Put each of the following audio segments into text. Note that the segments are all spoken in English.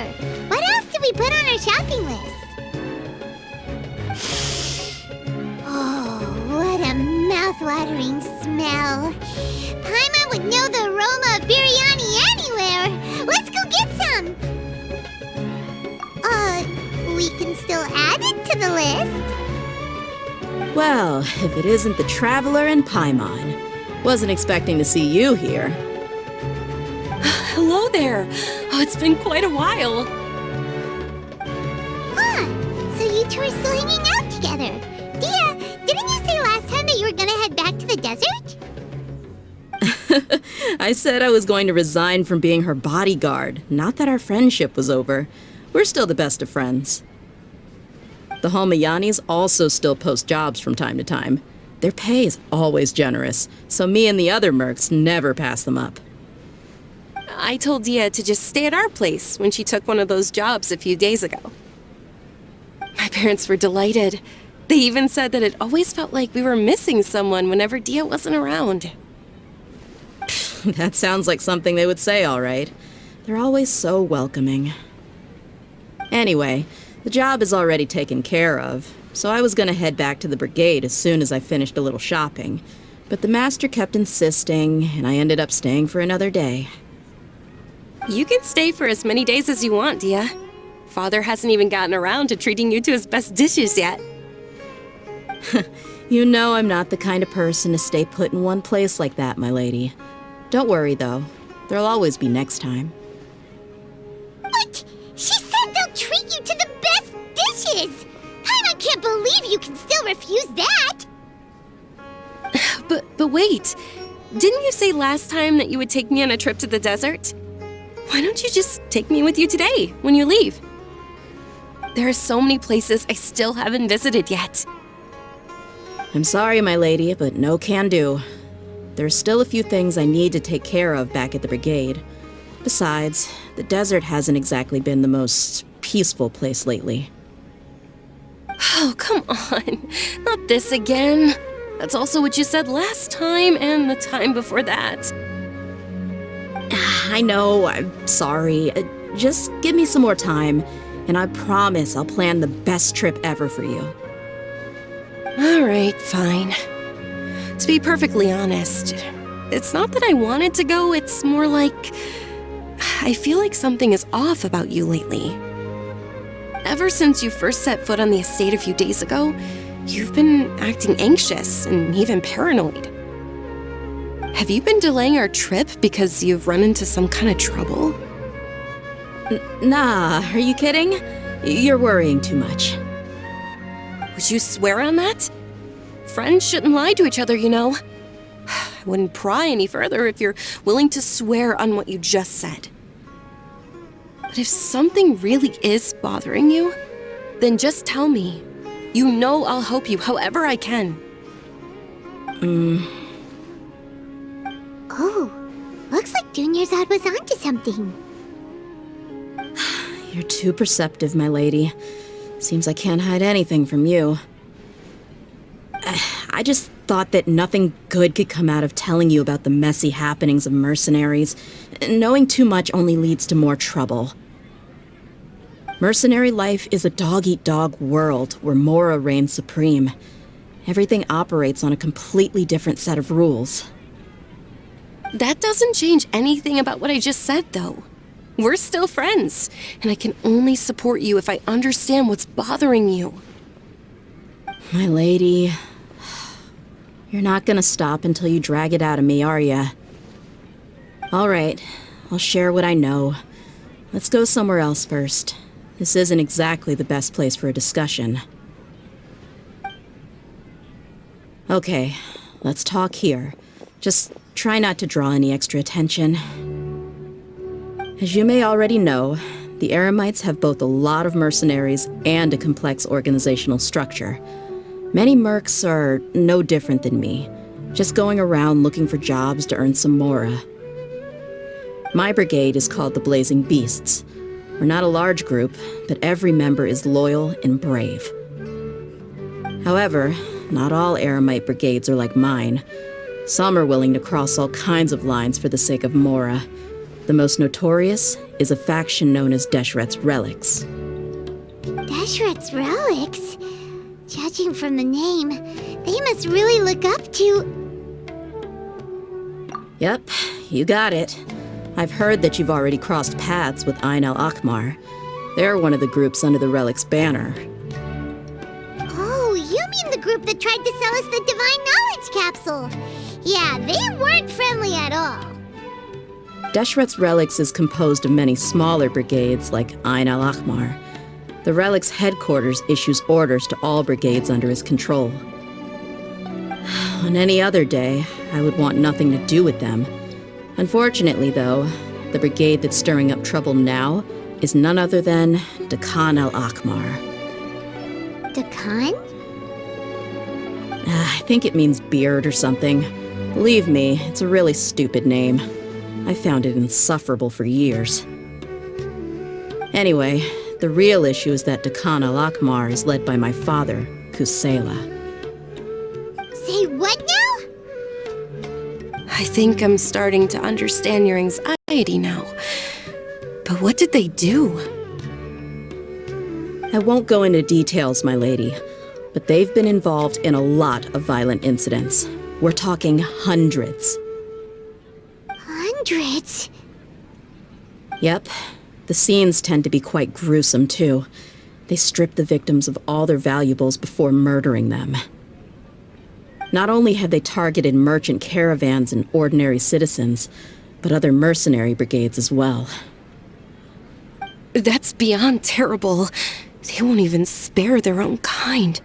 sure. What else did we put on our shopping list? Oh, what a mouth-watering smell. Paimon would know the aroma of biryani anywhere. Let's go get some. We can still add it to the list. Well, if it isn't the Traveler and Paimon. Wasn't expecting to see you here. Hello there. Oh, it's been quite a while. Huh, so you two are still hanging out together. Dehya, didn't you say last time that you were gonna head back to the desert? I said I was going to resign from being her bodyguard, not that our friendship was over. We're still the best of friends. The Holmayanis also still post jobs from time to time. Their pay is always generous, so me and the other mercs never pass them up. I told Dehya to just stay at our place when she took one of those jobs a few days ago. My parents were delighted. They even said that it always felt like we were missing someone whenever Dehya wasn't around. That sounds like something they would say, all right. They're always so welcoming. Anyway, the job is already taken care of, so I was gonna head back to the brigade as soon as I finished a little shopping. But the master kept insisting, and I ended up staying for another day. You can stay for as many days as you want, Dehya. Father hasn't even gotten around to treating you to his best dishes yet. You know I'm not the kind of person to stay put in one place like that, my lady. Don't worry, though. There'll always be next time. What? She said they'll treat you to the best dishes! I can't believe you can still refuse that! But wait. Didn't you say last time that you would take me on a trip to the desert? Why don't you just take me with you today, when you leave? There are so many places I still haven't visited yet. I'm sorry, my lady, but no can do. There's still a few things I need to take care of back at the brigade. Besides, the desert hasn't exactly been the most peaceful place lately. Oh, come on. Not this again. That's also what you said last time and the time before that. I know, I'm sorry. Just give me some more time, and I promise I'll plan the best trip ever for you. All right, fine. To be perfectly honest, it's not that I wanted to go, it's more like I feel like something is off about you lately. Ever since you first set foot on the estate a few days ago, you've been acting anxious and even paranoid. Have you been delaying our trip because you've run into some kind of trouble? Nah, are you kidding? You're worrying too much. Would you swear on that? Friends shouldn't lie to each other, you know. I wouldn't pry any further if you're willing to swear on what you just said. But if something really is bothering you, then just tell me. You know I'll help you however I can. Oh, looks like Dunyarzad was onto something. You're too perceptive, my lady. Seems I can't hide anything from you. I just thought that nothing good could come out of telling you about the messy happenings of mercenaries. Knowing too much only leads to more trouble. Mercenary life is a dog-eat-dog world where Mora reigns supreme. Everything operates on a completely different set of rules. That doesn't change anything about what I just said, though. We're still friends, and I can only support you if I understand what's bothering you. My lady, you're not gonna stop until you drag it out of me, are ya? All right, I'll share what I know. Let's go somewhere else first. This isn't exactly the best place for a discussion. Okay, let's talk here. Just try not to draw any extra attention. As you may already know, the Eremites have both a lot of mercenaries and a complex organizational structure. Many mercs are no different than me, just going around looking for jobs to earn some mora. My brigade is called the Blazing Beasts. We're not a large group, but every member is loyal and brave. However, not all Eremite brigades are like mine. Some are willing to cross all kinds of lines for the sake of mora. The most notorious is a faction known as Deshret's Relics. Deshret's Relics? Judging from the name, they must really look up to... Yep, you got it. I've heard that you've already crossed paths with Ain al-Akmar. They're one of the groups under the Relic's banner. Oh, you mean the group that tried to sell us the Divine Knowledge Capsule? Yeah, they weren't friendly at all. Deshret's Relics is composed of many smaller brigades like Ain al-Akmar. The Relic's headquarters issues orders to all brigades under his control. On any other day, I would want nothing to do with them. Unfortunately, though, the brigade that's stirring up trouble now is none other than Dehya al-Akmar. Dakan? I think it means beard or something. Believe me, it's a really stupid name. I found it insufferable for years. Anyway, the real issue is that Dehya al-Akmar is led by my father, Kusayla. Say what now? I think I'm starting to understand your anxiety now. But what did they do? I won't go into details, my lady, but they've been involved in a lot of violent incidents. We're talking hundreds. Hundreds? Yep. The scenes tend to be quite gruesome, too. They strip the victims of all their valuables before murdering them. Not only have they targeted merchant caravans and ordinary citizens, but other mercenary brigades as well. That's beyond terrible. They won't even spare their own kind.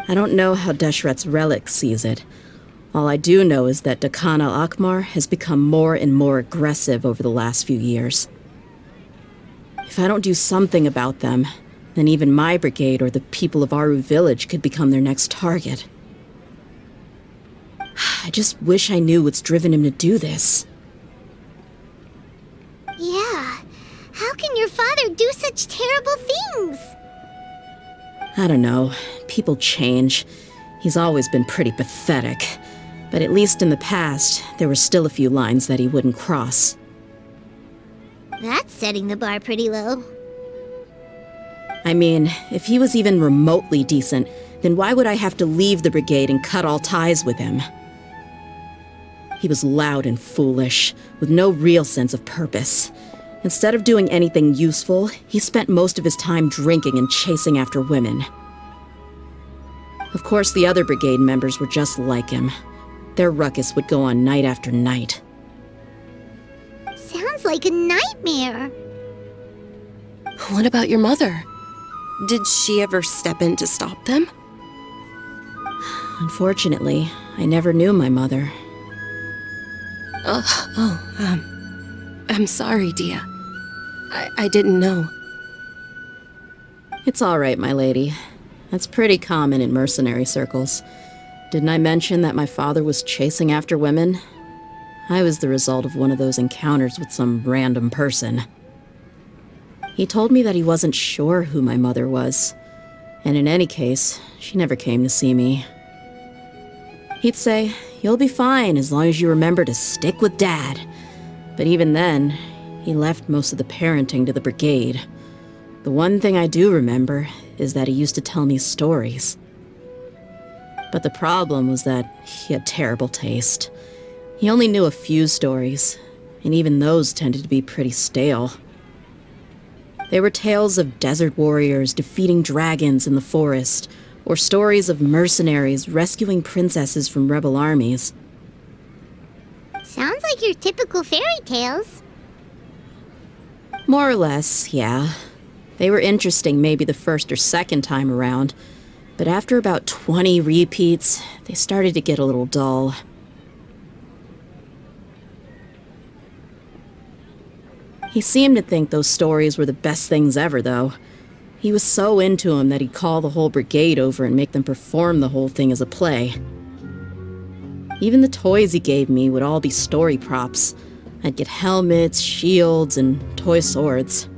I don't know how Deshret's Relic sees it. All I do know is that Dehya al-Akmar has become more and more aggressive over the last few years. If I don't do something about them, then even my brigade or the people of Aru village could become their next target. I just wish I knew what's driven him to do this. Yeah. How can your father do such terrible things? I don't know. People change. He's always been pretty pathetic. But at least in the past, there were still a few lines that he wouldn't cross. That's setting the bar pretty low. I mean, if he was even remotely decent, then why would I have to leave the brigade and cut all ties with him? He was loud and foolish, with no real sense of purpose. Instead of doing anything useful, he spent most of his time drinking and chasing after women. Of course, the other brigade members were just like him. Their ruckus would go on night after night. Sounds like a nightmare. What about your mother? Did she ever step in to stop them? Unfortunately, I never knew my mother. I'm sorry, Dehya. I didn't know. It's all right, my lady. That's pretty common in mercenary circles. Didn't I mention that my father was chasing after women? I was the result of one of those encounters with some random person. He told me that he wasn't sure who my mother was, and in any case, she never came to see me. He'd say, "You'll be fine as long as you remember to stick with Dad." But even then, he left most of the parenting to the brigade. The one thing I do remember is that he used to tell me stories. But the problem was that he had terrible taste. He only knew a few stories, and even those tended to be pretty stale. They were tales of desert warriors defeating dragons in the forest, or stories of mercenaries rescuing princesses from rebel armies. Sounds like your typical fairy tales. More or less, yeah. They were interesting maybe the first or second time around, but after about 20 repeats, they started to get a little dull. He seemed to think those stories were the best things ever, though. He was so into them that he'd call the whole brigade over and make them perform the whole thing as a play. Even the toys he gave me would all be story props. I'd get helmets, shields, and toy swords.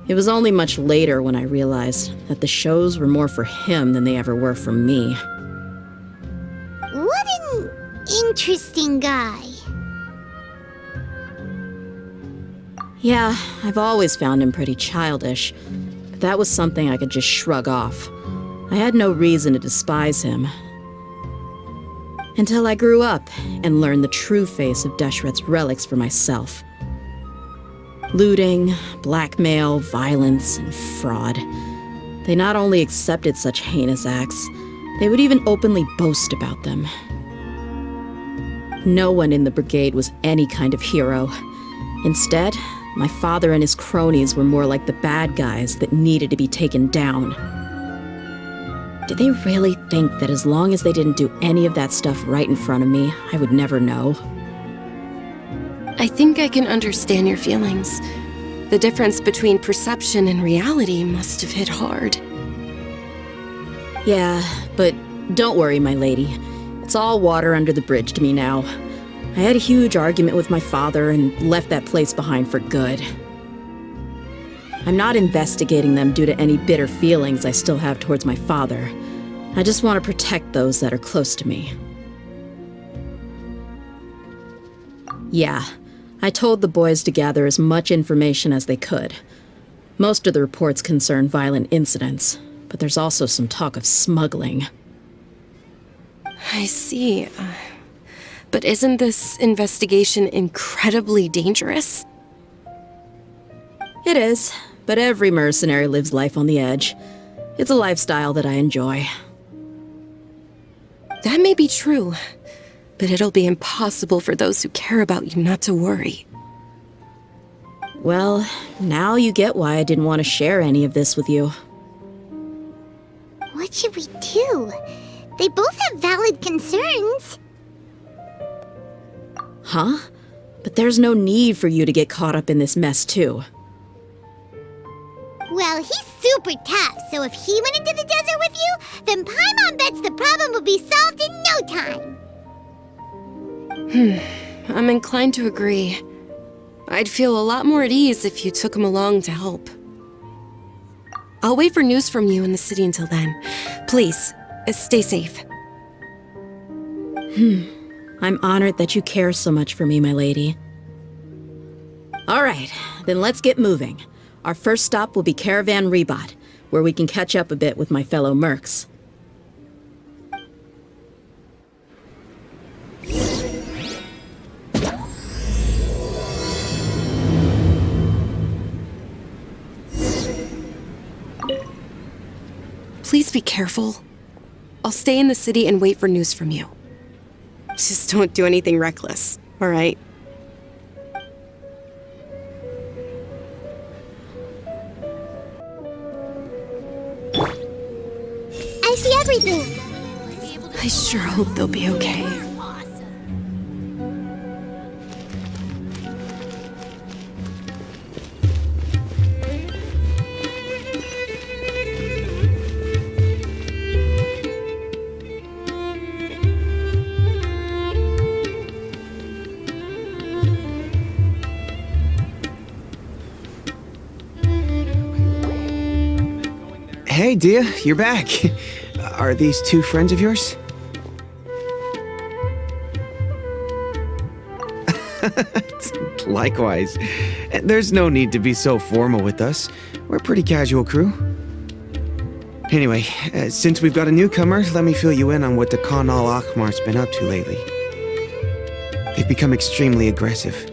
It was only much later when I realized that the shows were more for him than they ever were for me. What an interesting guy. Yeah, I've always found him pretty childish, but that was something I could just shrug off. I had no reason to despise him. Until I grew up and learned the true face of Deshret's relics for myself. Looting, blackmail, violence, and fraud. They not only accepted such heinous acts, they would even openly boast about them. No one in the brigade was any kind of hero. Instead, my father and his cronies were more like the bad guys that needed to be taken down. Did they really think that as long as they didn't do any of that stuff right in front of me, I would never know? I think I can understand your feelings. The difference between perception and reality must have hit hard. Yeah, but don't worry, my lady. It's all water under the bridge to me now. I had a huge argument with my father and left that place behind for good. I'm not investigating them due to any bitter feelings I still have towards my father. I just want to protect those that are close to me. Yeah, I told the boys to gather as much information as they could. Most of the reports concern violent incidents, but there's also some talk of smuggling. I see. But isn't this investigation incredibly dangerous? It is, but every mercenary lives life on the edge. It's a lifestyle that I enjoy. That may be true, but it'll be impossible for those who care about you not to worry. Well, now you get why I didn't want to share any of this with you. What should we do? They both have valid concerns. Huh? But there's no need for you to get caught up in this mess, too. Well, he's super tough, so if he went into the desert with you, then Paimon bets the problem will be solved in no time. I'm inclined to agree. I'd feel a lot more at ease if you took him along to help. I'll wait for news from you in the city until then. Please, stay safe. I'm honored that you care so much for me, my lady. All right, then let's get moving. Our first stop will be Caravan Rebot, where we can catch up a bit with my fellow mercs. Please be careful. I'll stay in the city and wait for news from you. Just don't do anything reckless, all right? I see everything. I sure hope they'll be okay. Hey, Dehya, you're back. Are these two friends of yours? Likewise. There's no need to be so formal with us. We're a pretty casual crew. Anyway, since we've got a newcomer, let me fill you in on what the Khan al-Ahmar's been up to lately. They've become extremely aggressive.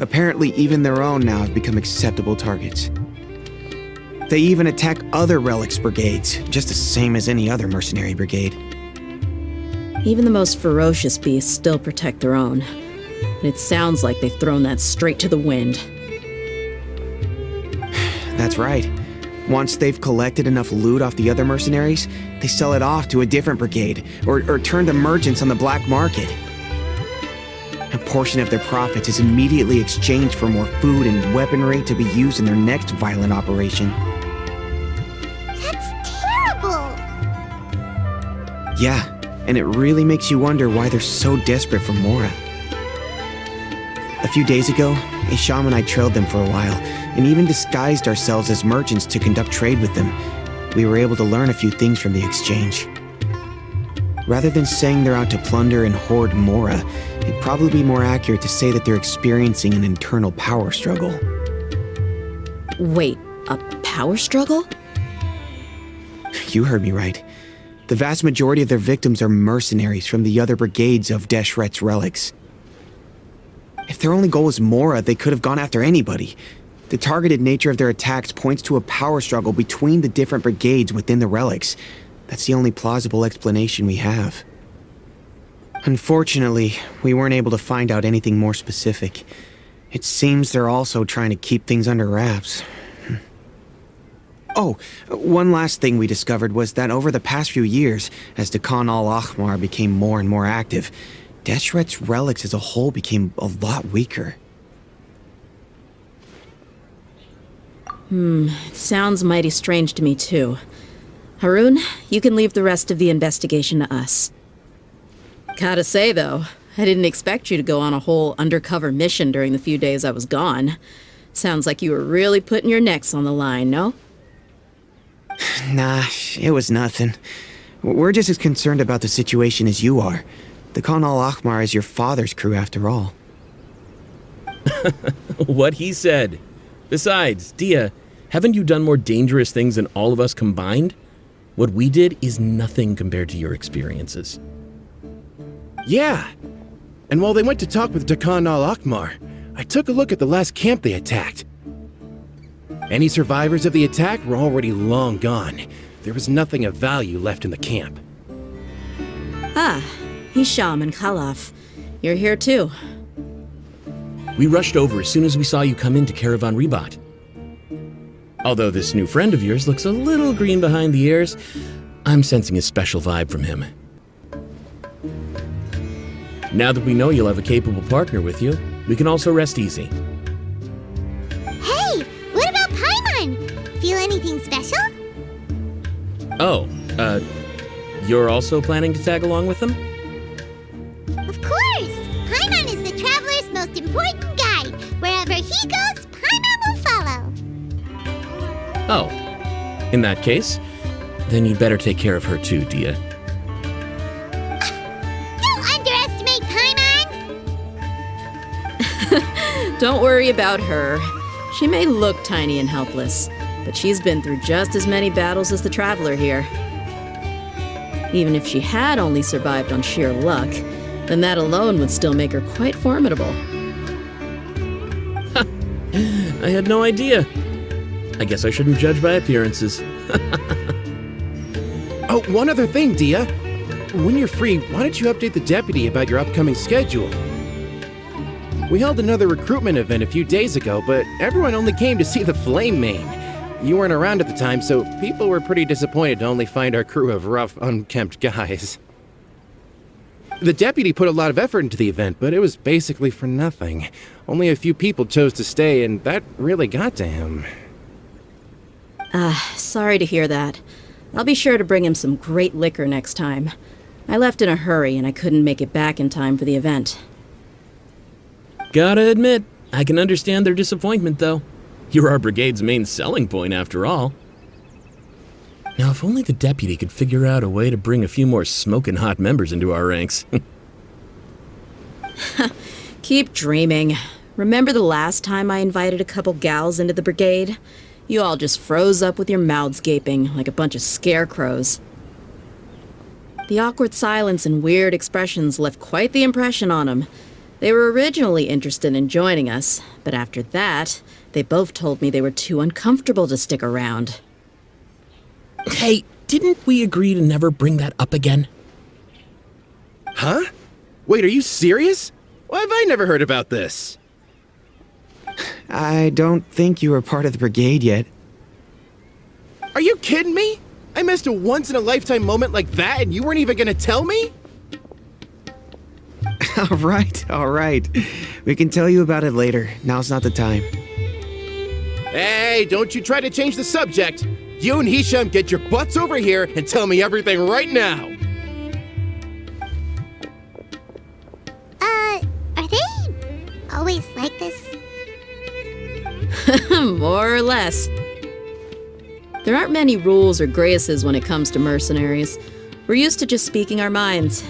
Apparently, even their own now have become acceptable targets. They even attack other relics brigades, just the same as any other mercenary brigade. Even the most ferocious beasts still protect their own. And it sounds like they've thrown that straight to the wind. That's right. Once they've collected enough loot off the other mercenaries, they sell it off to a different brigade, or turn to merchants on the black market. A portion of their profits is immediately exchanged for more food and weaponry to be used in their next violent operation. That's terrible. Yeah, and it really makes you wonder why they're so desperate for Mora. A few days ago, Isham and I trailed them for a while, and even disguised ourselves as merchants to conduct trade with them. We were able to learn a few things from the exchange. Rather than saying they're out to plunder and hoard Mora, it'd probably be more accurate to say that they're experiencing an internal power struggle. Wait, a power struggle? You heard me right. The vast majority of their victims are mercenaries from the other brigades of Deshret's relics. If their only goal was Mora, they could have gone after anybody. The targeted nature of their attacks points to a power struggle between the different brigades within the relics. That's the only plausible explanation we have. Unfortunately, we weren't able to find out anything more specific. It seems they're also trying to keep things under wraps. Oh, one last thing we discovered was that over the past few years, as Dakan al-Ahmar became more and more active, Deshret's relics as a whole became a lot weaker. It sounds mighty strange to me too. Harun, you can leave the rest of the investigation to us. Gotta say though, I didn't expect you to go on a whole undercover mission during the few days I was gone. Sounds like you were really putting your necks on the line, no? Nah, it was nothing. We're just as concerned about the situation as you are. The Khan al-Ahmar is your father's crew after all. What he said. Besides, Dehya, haven't you done more dangerous things than all of us combined? What we did is nothing compared to your experiences. Yeah. And while they went to talk with Dakan al-Ahmar, I took a look at the last camp they attacked. Any survivors of the attack were already long gone. There was nothing of value left in the camp. Ah, Hisham and Khalaf. You're here too. We rushed over as soon as we saw you come into Caravan Ribat. Although this new friend of yours looks a little green behind the ears, I'm sensing a special vibe from him. Now that we know you'll have a capable partner with you, we can also rest easy. Hey, what about Paimon? Feel anything special? Oh, you're also planning to tag along with them? Of course! Paimon is the traveler's most important guide. Wherever he goes, Paimon will follow. Oh, in that case, then you'd better take care of her too, Dehya. Don't underestimate Paimon! Don't worry about her. She may look tiny and helpless, but she's been through just as many battles as the Traveler here. Even if she had only survived on sheer luck, then that alone would still make her quite formidable. I had no idea. I guess I shouldn't judge by appearances. Oh, one other thing, Dehya. When you're free, why don't you update the deputy about your upcoming schedule? We held another recruitment event a few days ago, but everyone only came to see the Flame Mane. You weren't around at the time, so people were pretty disappointed to only find our crew of rough, unkempt guys. The deputy put a lot of effort into the event, but it was basically for nothing. Only a few people chose to stay, and that really got to him. Sorry to hear that. I'll be sure to bring him some great liquor next time. I left in a hurry and I couldn't make it back in time for the event. Gotta admit, I can understand their disappointment, though. You're our brigade's main selling point, after all. Now, if only the deputy could figure out a way to bring a few more smoking hot members into our ranks. Keep dreaming. Remember the last time I invited a couple gals into the brigade? You all just froze up with your mouths gaping like a bunch of scarecrows. The awkward silence and weird expressions left quite the impression on them. They were originally interested in joining us, but after that, they both told me they were too uncomfortable to stick around. Hey, didn't we agree to never bring that up again? Huh? Wait, are you serious? Why have I never heard about this? I don't think you were part of the brigade yet. Are you kidding me? I missed a once-in-a-lifetime moment like that and you weren't even gonna tell me? All right. We can tell you about it later. Now's not the time. Hey, don't you try to change the subject. You and Hisham get your butts over here and tell me everything right now. Are they always like this? More or less. There aren't many rules or graces when it comes to mercenaries. We're used to just speaking our minds.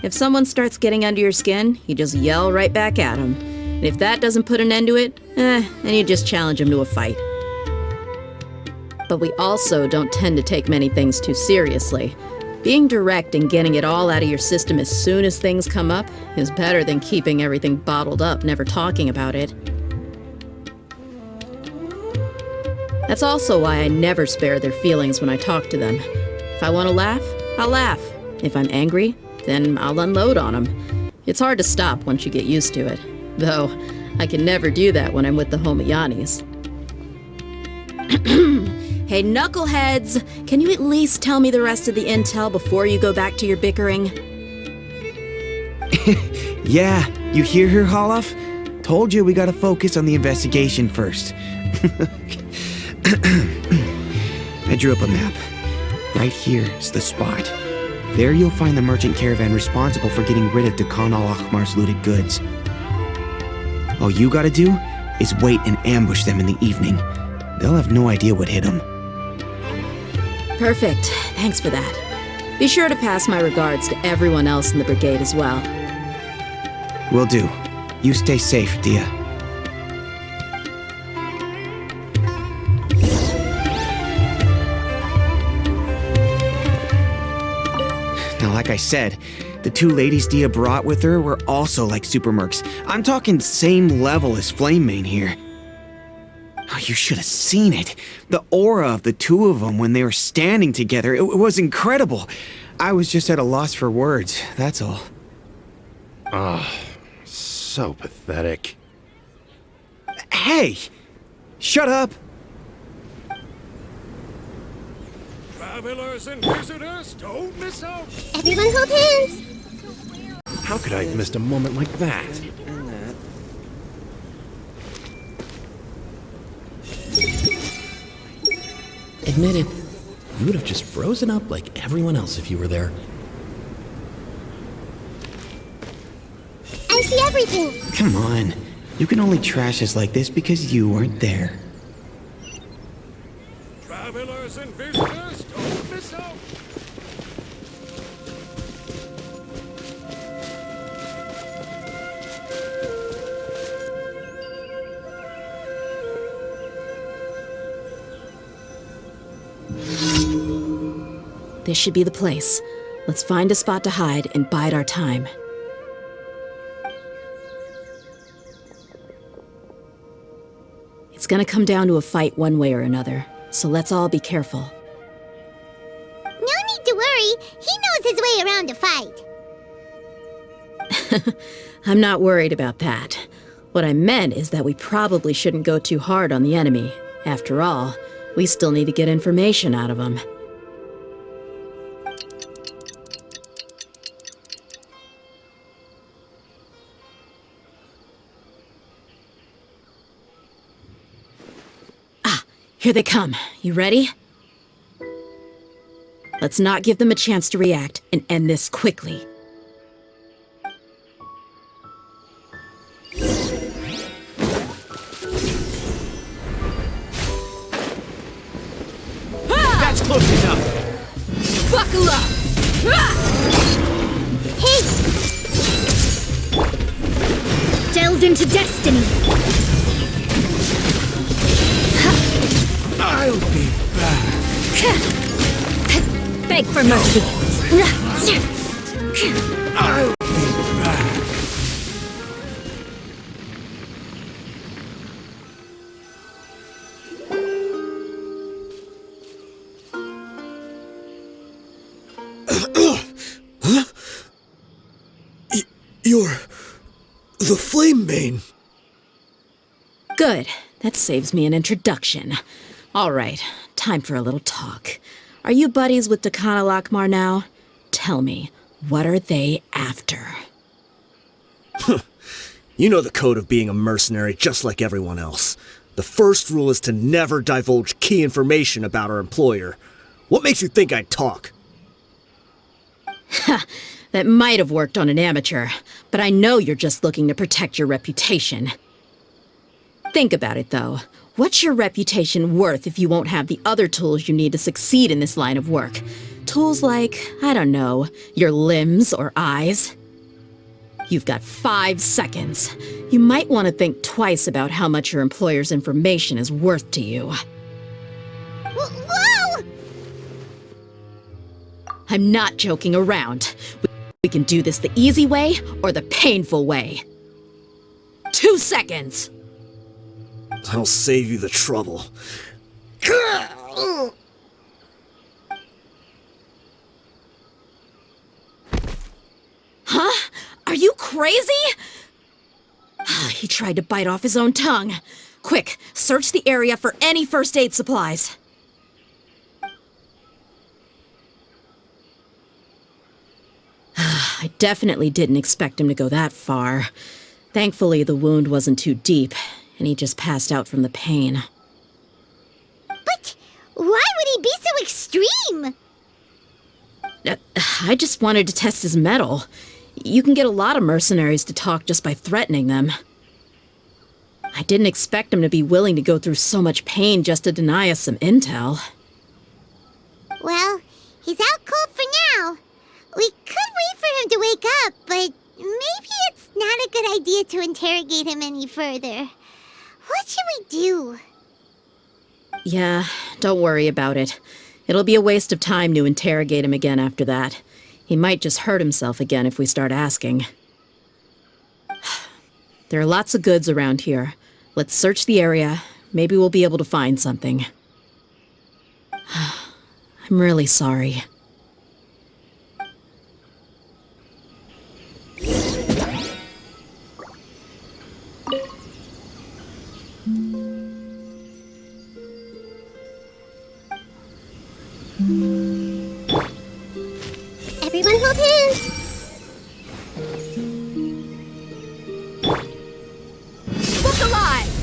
If someone starts getting under your skin, you just yell right back at them. And if that doesn't put an end to it, then you just challenge him to a fight. But we also don't tend to take many things too seriously. Being direct and getting it all out of your system as soon as things come up is better than keeping everything bottled up, never talking about it. That's also why I never spare their feelings when I talk to them. If I want to laugh, I'll laugh. If I'm angry, then I'll unload on them. It's hard to stop once you get used to it. Though, I can never do that when I'm with the Homayanis. Hey, knuckleheads! Can you at least tell me the rest of the intel before you go back to your bickering? Yeah, you hear her, Holof? Told you we gotta focus on the investigation first. I drew up a map. Right here is the spot. There you'll find the merchant caravan responsible for getting rid of Dehya al-Akhmar's looted goods. All you gotta do is wait and ambush them in the evening. They'll have no idea what hit them. Perfect. Thanks for that. Be sure to pass my regards to everyone else in the brigade as well. Will do. You stay safe, Dehya. Now, like I said, the two ladies Dehya brought with her were also like super mercs. I'm talking same level as Flamemane here. Oh, you should have seen it. The aura of the two of them when they were standing together, it was incredible. I was just at a loss for words, that's all. So pathetic. Hey! Shut up! Travelers and visitors, don't miss out! Everyone hold hands! How could I have missed a moment like that? Admit it, you would have just frozen up like everyone else if you were there. I see everything! Come on. You can only trash us like this because you weren't there. Travelers and visitors, don't miss out! This should be the place. Let's find a spot to hide and bide our time. It's gonna come down to a fight one way or another, so let's all be careful. No need to worry. He knows his way around a fight. I'm not worried about that. What I meant is that we probably shouldn't go too hard on the enemy. After all, we still need to get information out of them. Here they come. You ready? Let's not give them a chance to react and end this quickly. That's close enough! Buckle up! Hey! Delve into destiny! I'll be back! Beg for mercy! I'll be back! Huh? You're the Flamemane. Good. That saves me an introduction. All right, time for a little talk. Are you buddies with Dehya al-Akhmar now? Tell me, what are they after? You know the code of being a mercenary just like everyone else. The first rule is to never divulge key information about our employer. What makes you think I'd talk? Ha! That might have worked on an amateur, but I know you're just looking to protect your reputation. Think about it, though. What's your reputation worth if you won't have the other tools you need to succeed in this line of work? Tools like, I don't know, your limbs or eyes? You've got 5 seconds. You might want to think twice about how much your employer's information is worth to you. Whoa! I'm not joking around. We can do this the easy way or the painful way. 2 seconds! I'll save you the trouble. Huh? Are you crazy? He tried to bite off his own tongue. Quick, search the area for any first aid supplies. I definitely didn't expect him to go that far. Thankfully, the wound wasn't too deep, and he just passed out from the pain. But why would he be so extreme? I just wanted to test his mettle. You can get a lot of mercenaries to talk just by threatening them. I didn't expect him to be willing to go through so much pain just to deny us some intel. Well, he's out cold for now. We could wait for him to wake up, but maybe it's not a good idea to interrogate him any further. What should we do? Yeah, don't worry about it. It'll be a waste of time to interrogate him again after that. He might just hurt himself again if we start asking. There are lots of goods around here. Let's search the area. Maybe we'll be able to find something. I'm really sorry. Everyone hold hands. Look alive!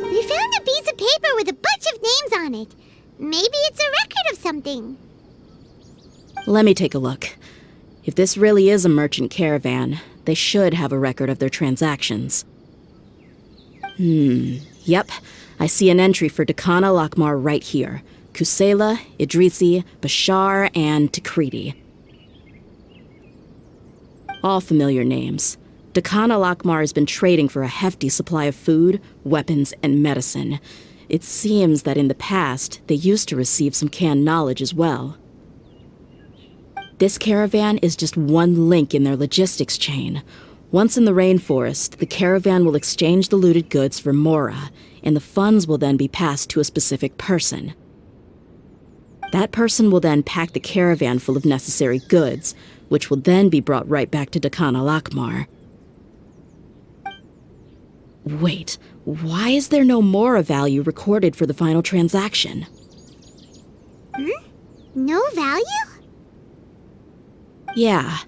We found a piece of paper with a bunch of names on it. Maybe it's a record of something. Let me take a look. If this really is a merchant caravan, they should have a record of their transactions. Yep. I see an entry for Dakana Lakmar right here. Kusayla, Idrisi, Bashar, and Takriti. All familiar names. Dakana Lakmar has been trading for a hefty supply of food, weapons, and medicine. It seems that in the past, they used to receive some canned knowledge as well. This caravan is just one link in their logistics chain. Once in the rainforest, the caravan will exchange the looted goods for Mora, and the funds will then be passed to a specific person. That person will then pack the caravan full of necessary goods, which will then be brought right back to Dakana Lakmar. Wait, why is there no Mora value recorded for the final transaction? No value? Yeah,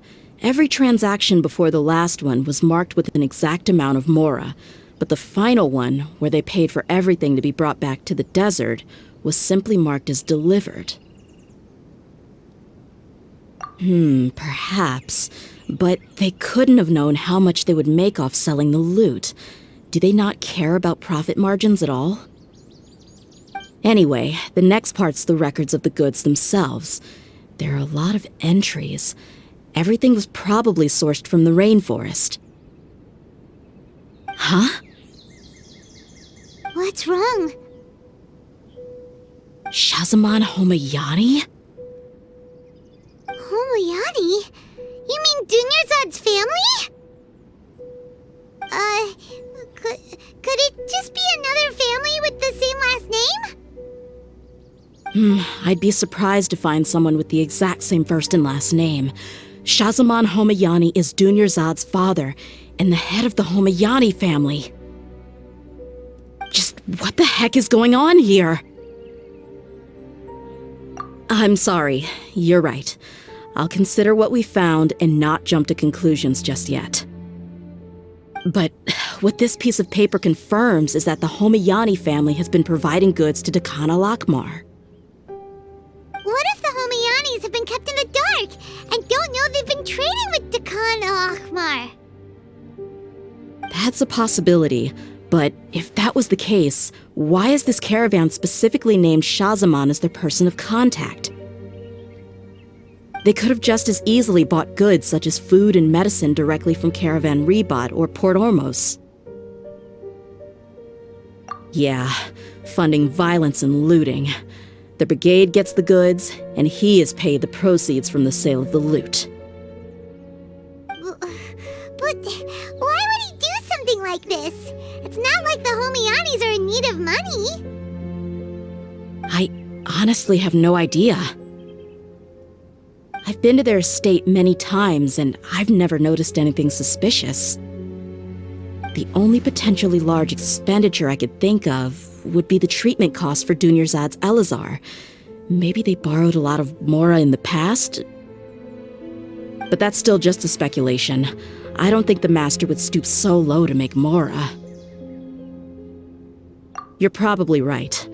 every transaction before the last one was marked with an exact amount of Mora, but the final one, where they paid for everything to be brought back to the desert, was simply marked as delivered. Perhaps, but they couldn't have known how much they would make off selling the loot. Do they not care about profit margins at all? Anyway, the next part's the records of the goods themselves. There are a lot of entries. Everything was probably sourced from the rainforest. Huh? What's wrong? Shahzaman Homayani? Homayani? You mean Dunyarzad's family? Could it just be another family with the same last name? I'd be surprised to find someone with the exact same first and last name. Shahzaman Homayani is Dunyarzad's father, and the head of the Homayani family. Just what the heck is going on here? I'm sorry, you're right. I'll consider what we found and not jump to conclusions just yet. But what this piece of paper confirms is that the Homayani family has been providing goods to Dakan al-Akmar. What if the Homayanis have been kept in the dark and don't know they've been trading with Dakan al-Akmar? That's a possibility, but if that was the case, why is this caravan specifically named Shahzaman as their person of contact? They could have just as easily bought goods such as food and medicine directly from Caravan Ribat or Port Ormos. Yeah, funding violence and looting. The brigade gets the goods, and he is paid the proceeds from the sale of the loot. But why would he do something like this? It's not like the Homayanis are in need of money. I honestly have no idea. I've been to their estate many times, and I've never noticed anything suspicious. The only potentially large expenditure I could think of would be the treatment costs for Dunyarzad's Elazar. Maybe they borrowed a lot of Mora in the past? But that's still just a speculation. I don't think the Master would stoop so low to make Mora. You're probably right.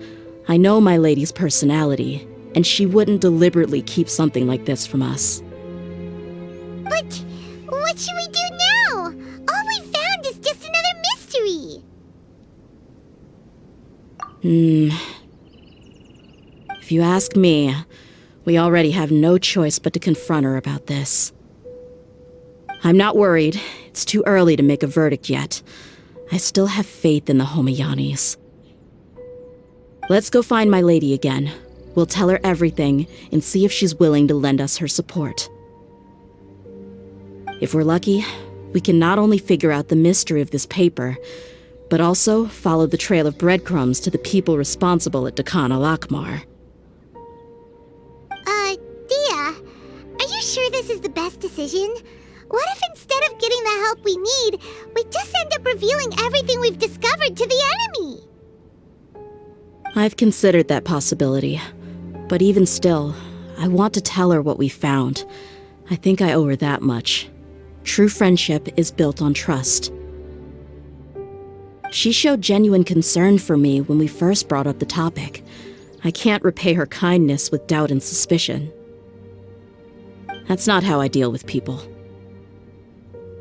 I know my lady's personality, and she wouldn't deliberately keep something like this from us. But what should we do now? All we found is just another mystery. If you ask me, we already have no choice but to confront her about this. I'm not worried. It's too early to make a verdict yet. I still have faith in the Homayanis. Let's go find my lady again. We'll tell her everything and see if she's willing to lend us her support. If we're lucky, we can not only figure out the mystery of this paper, but also follow the trail of breadcrumbs to the people responsible at Dakan al-Akmar. Dehya, are you sure this is the best decision? What if instead of getting the help we need, we just end up revealing everything we've discovered to the enemy? I've considered that possibility. But even still, I want to tell her what we found. I think I owe her that much. True friendship is built on trust. She showed genuine concern for me when we first brought up the topic. I can't repay her kindness with doubt and suspicion. That's not how I deal with people.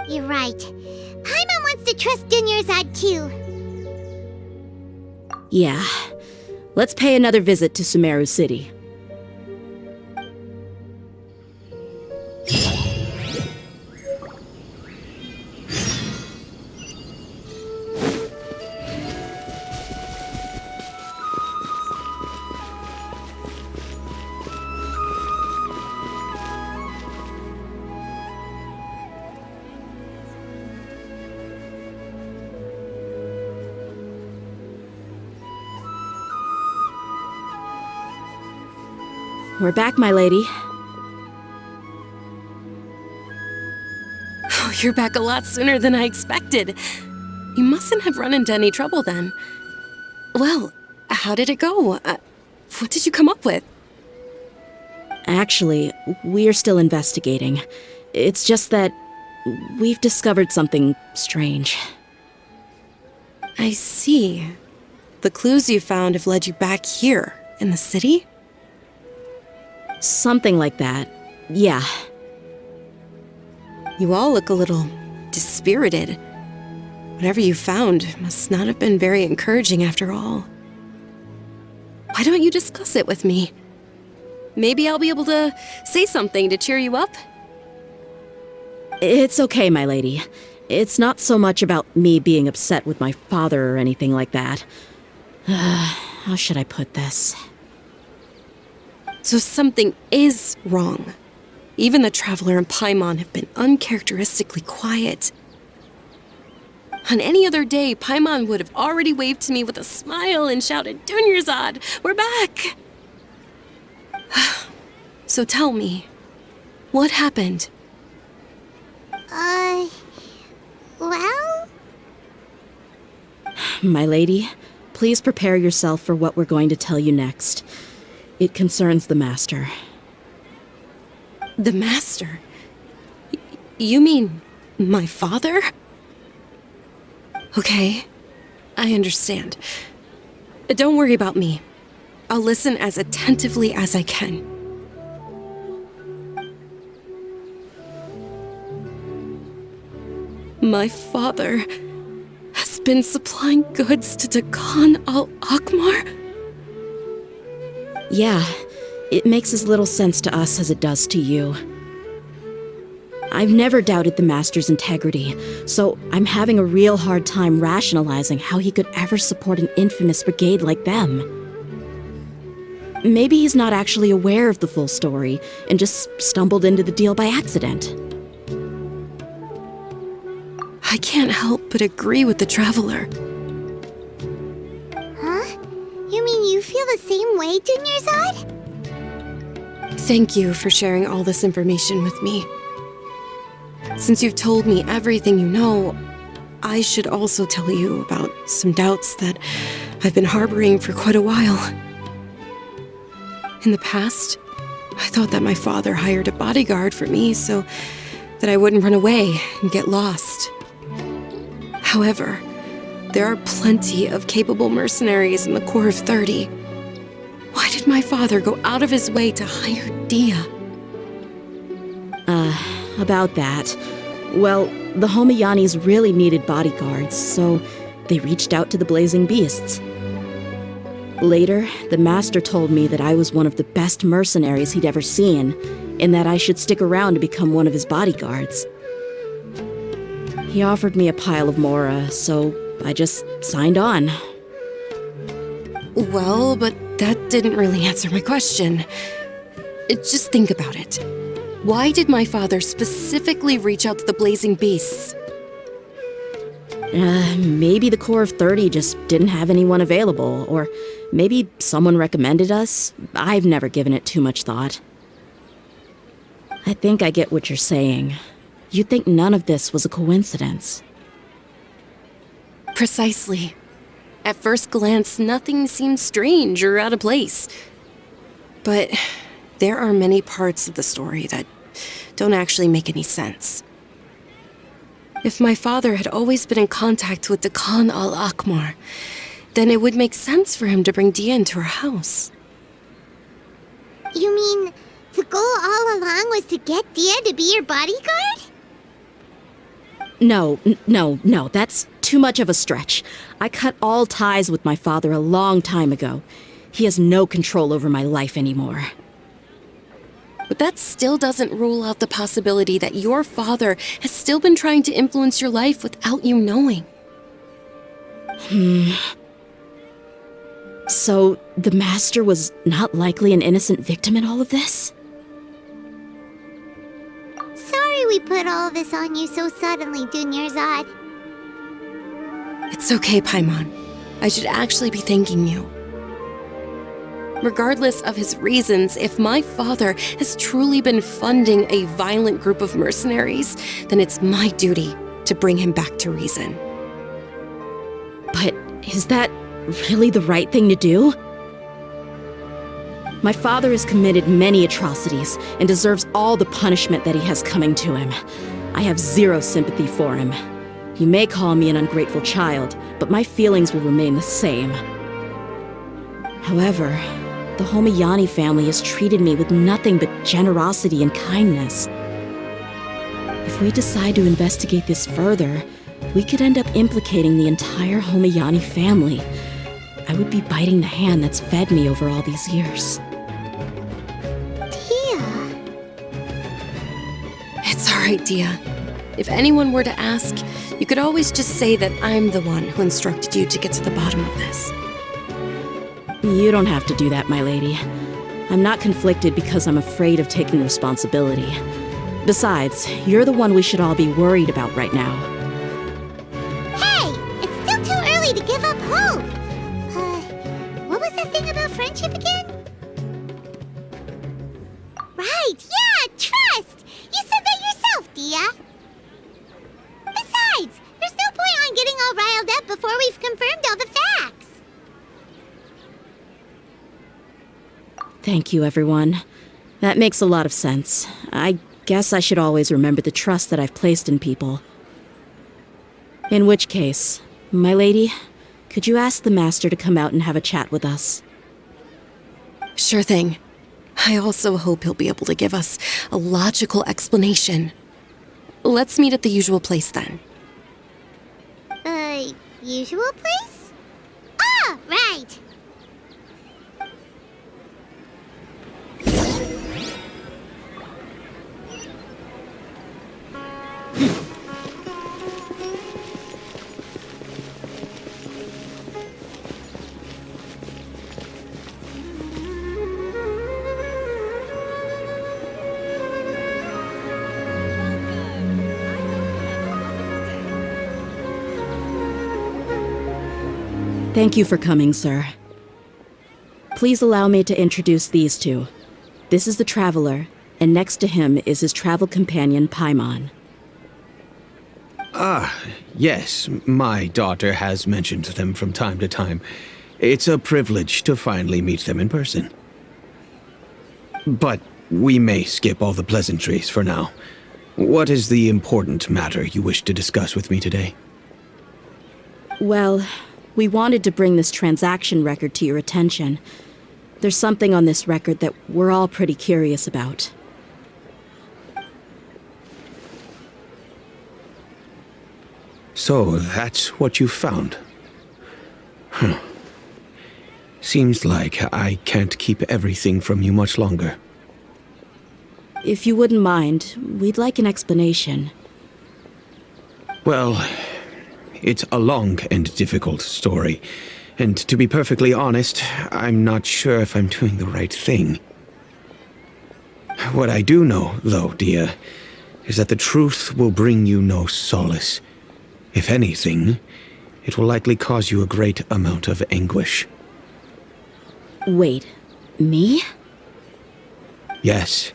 You're right. Paimon wants to trust Dunyarzad too. Yeah. Let's pay another visit to Sumeru City. We're back, my lady. Oh, you're back a lot sooner than I expected. You mustn't have run into any trouble then. Well, how did it go? What did you come up with? Actually, we're still investigating. It's just that we've discovered something strange. I see. The clues you found have led you back here, in the city? Something like that. Yeah. You all look a little dispirited. Whatever you found must not have been very encouraging after all. Why don't you discuss it with me? Maybe I'll be able to say something to cheer you up? It's okay, my lady. It's not so much about me being upset with my father or anything like that. How should I put this? So something is wrong. Even the Traveler and Paimon have been uncharacteristically quiet. On any other day, Paimon would have already waved to me with a smile and shouted, "Dunyarzad, we're back!" So tell me, what happened? Well? My lady, please prepare yourself for what we're going to tell you next. It concerns the Master. The Master? You mean my father? Okay, I understand. Don't worry about me. I'll listen as attentively as I can. My father has been supplying goods to Dakan al-Akmar? Yeah, it makes as little sense to us as it does to you. I've never doubted the Master's integrity, so I'm having a real hard time rationalizing how he could ever support an infamous brigade like them. Maybe he's not actually aware of the full story and just stumbled into the deal by accident. I can't help but agree with the Traveler. Huh? You mean you feel the same way, Dunyarzad? Thank you for sharing all this information with me. Since you've told me everything you know, I should also tell you about some doubts that I've been harboring for quite a while. In the past, I thought that my father hired a bodyguard for me so that I wouldn't run away and get lost. However, there are plenty of capable mercenaries in the Corps of 30. Why did my father go out of his way to hire Dehya? About that. Well, the Homayanis really needed bodyguards, so they reached out to the Blazing Beasts. Later, the Master told me that I was one of the best mercenaries he'd ever seen, and that I should stick around to become one of his bodyguards. He offered me a pile of mora, so I just signed on. Well, but that didn't really answer my question. Just think about it. Why did my father specifically reach out to the Blazing Beasts? Maybe the Corps of 30 just didn't have anyone available, or maybe someone recommended us. I've never given it too much thought. I think I get what you're saying. You'd think none of this was a coincidence. Precisely. At first glance, nothing seems strange or out of place. But there are many parts of the story that don't actually make any sense. If my father had always been in contact with Dakan al-Akmar, then it would make sense for him to bring Dehya into our house. You mean the goal all along was to get Dehya to be your bodyguard? No, that's too much of a stretch. I cut all ties with my father a long time ago. He has no control over my life anymore. But that still doesn't rule out the possibility that your father has still been trying to influence your life without you knowing. So, the Master was not likely an innocent victim in all of this? Sorry we put all this on you so suddenly, Dunyarzad. It's okay, Paimon. I should actually be thanking you. Regardless of his reasons, if my father has truly been funding a violent group of mercenaries, then it's my duty to bring him back to reason. But is that really the right thing to do? My father has committed many atrocities and deserves all the punishment that he has coming to him. I have zero sympathy for him. You may call me an ungrateful child, but my feelings will remain the same. However, the Homayani family has treated me with nothing but generosity and kindness. If we decide to investigate this further, we could end up implicating the entire Homayani family. I would be biting the hand that's fed me over all these years. Dehya. It's all right, Dehya. If anyone were to ask, you could always just say that I'm the one who instructed you to get to the bottom of this. You don't have to do that, my lady. I'm not conflicted because I'm afraid of taking responsibility. Besides, you're the one we should all be worried about right now. Hey! It's still too early to give up hope! What was that thing about friendship again? Right, yeah, trust! You said that yourself, Dehya! Besides, there's no point on getting all riled up before we've confirmed all the facts! Thank you, everyone. That makes a lot of sense. I guess I should always remember the trust that I've placed in people. In which case, my lady, could you ask the master to come out and have a chat with us? Sure thing. I also hope he'll be able to give us a logical explanation. Let's meet at the usual place then. Usual place? Ah, right! Thank you for coming, sir. Please allow me to introduce these two. This is the Traveler, and next to him is his travel companion, Paimon. Yes, my daughter has mentioned them from time to time. It's a privilege to finally meet them in person. But we may skip all the pleasantries for now. What is the important matter you wish to discuss with me today? Well, we wanted to bring this transaction record to your attention. There's something on this record that we're all pretty curious about. So, that's what you found? Huh. Seems like I can't keep everything from you much longer. If you wouldn't mind, we'd like an explanation. Well, it's a long and difficult story, and to be perfectly honest, I'm not sure if I'm doing the right thing. What I do know, though, Dehya, is that the truth will bring you no solace. If anything, it will likely cause you a great amount of anguish. Wait, me? Yes,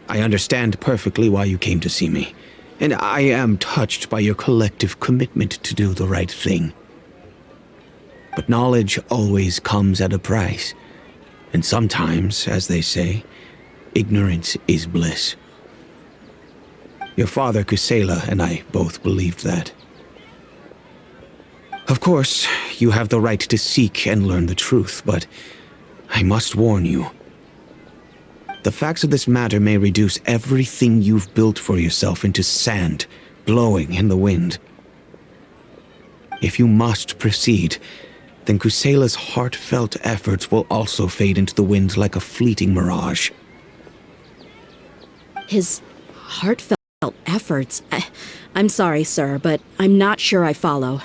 I understand perfectly why you came to see me. And I am touched by your collective commitment to do the right thing. But knowledge always comes at a price. And sometimes, as they say, ignorance is bliss. Your father, Kusayla, and I both believed that. Of course, you have the right to seek and learn the truth, but I must warn you. The facts of this matter may reduce everything you've built for yourself into sand, blowing in the wind. If you must proceed, then Kusayla's heartfelt efforts will also fade into the wind like a fleeting mirage. His heartfelt efforts? I'm sorry, sir, but I'm not sure I follow.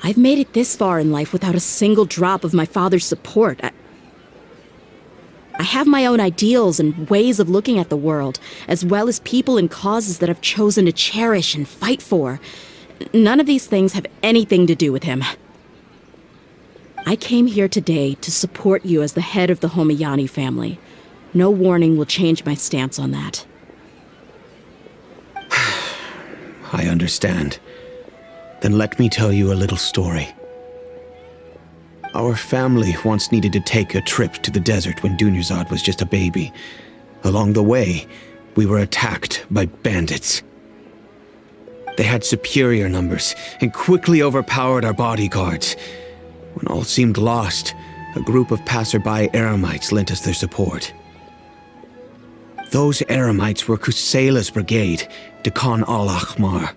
I've made it this far in life without a single drop of my father's support. I have my own ideals and ways of looking at the world, as well as people and causes that I've chosen to cherish and fight for. None of these things have anything to do with him. I came here today to support you as the head of the Homayani family. No warning will change my stance on that. I understand. Then let me tell you a little story. Our family once needed to take a trip to the desert when Dunyarzad was just a baby. Along the way, we were attacked by bandits. They had superior numbers and quickly overpowered our bodyguards. When all seemed lost, a group of passerby eremites lent us their support. Those eremites were Kusayla's brigade, Dehya al-Ahmar.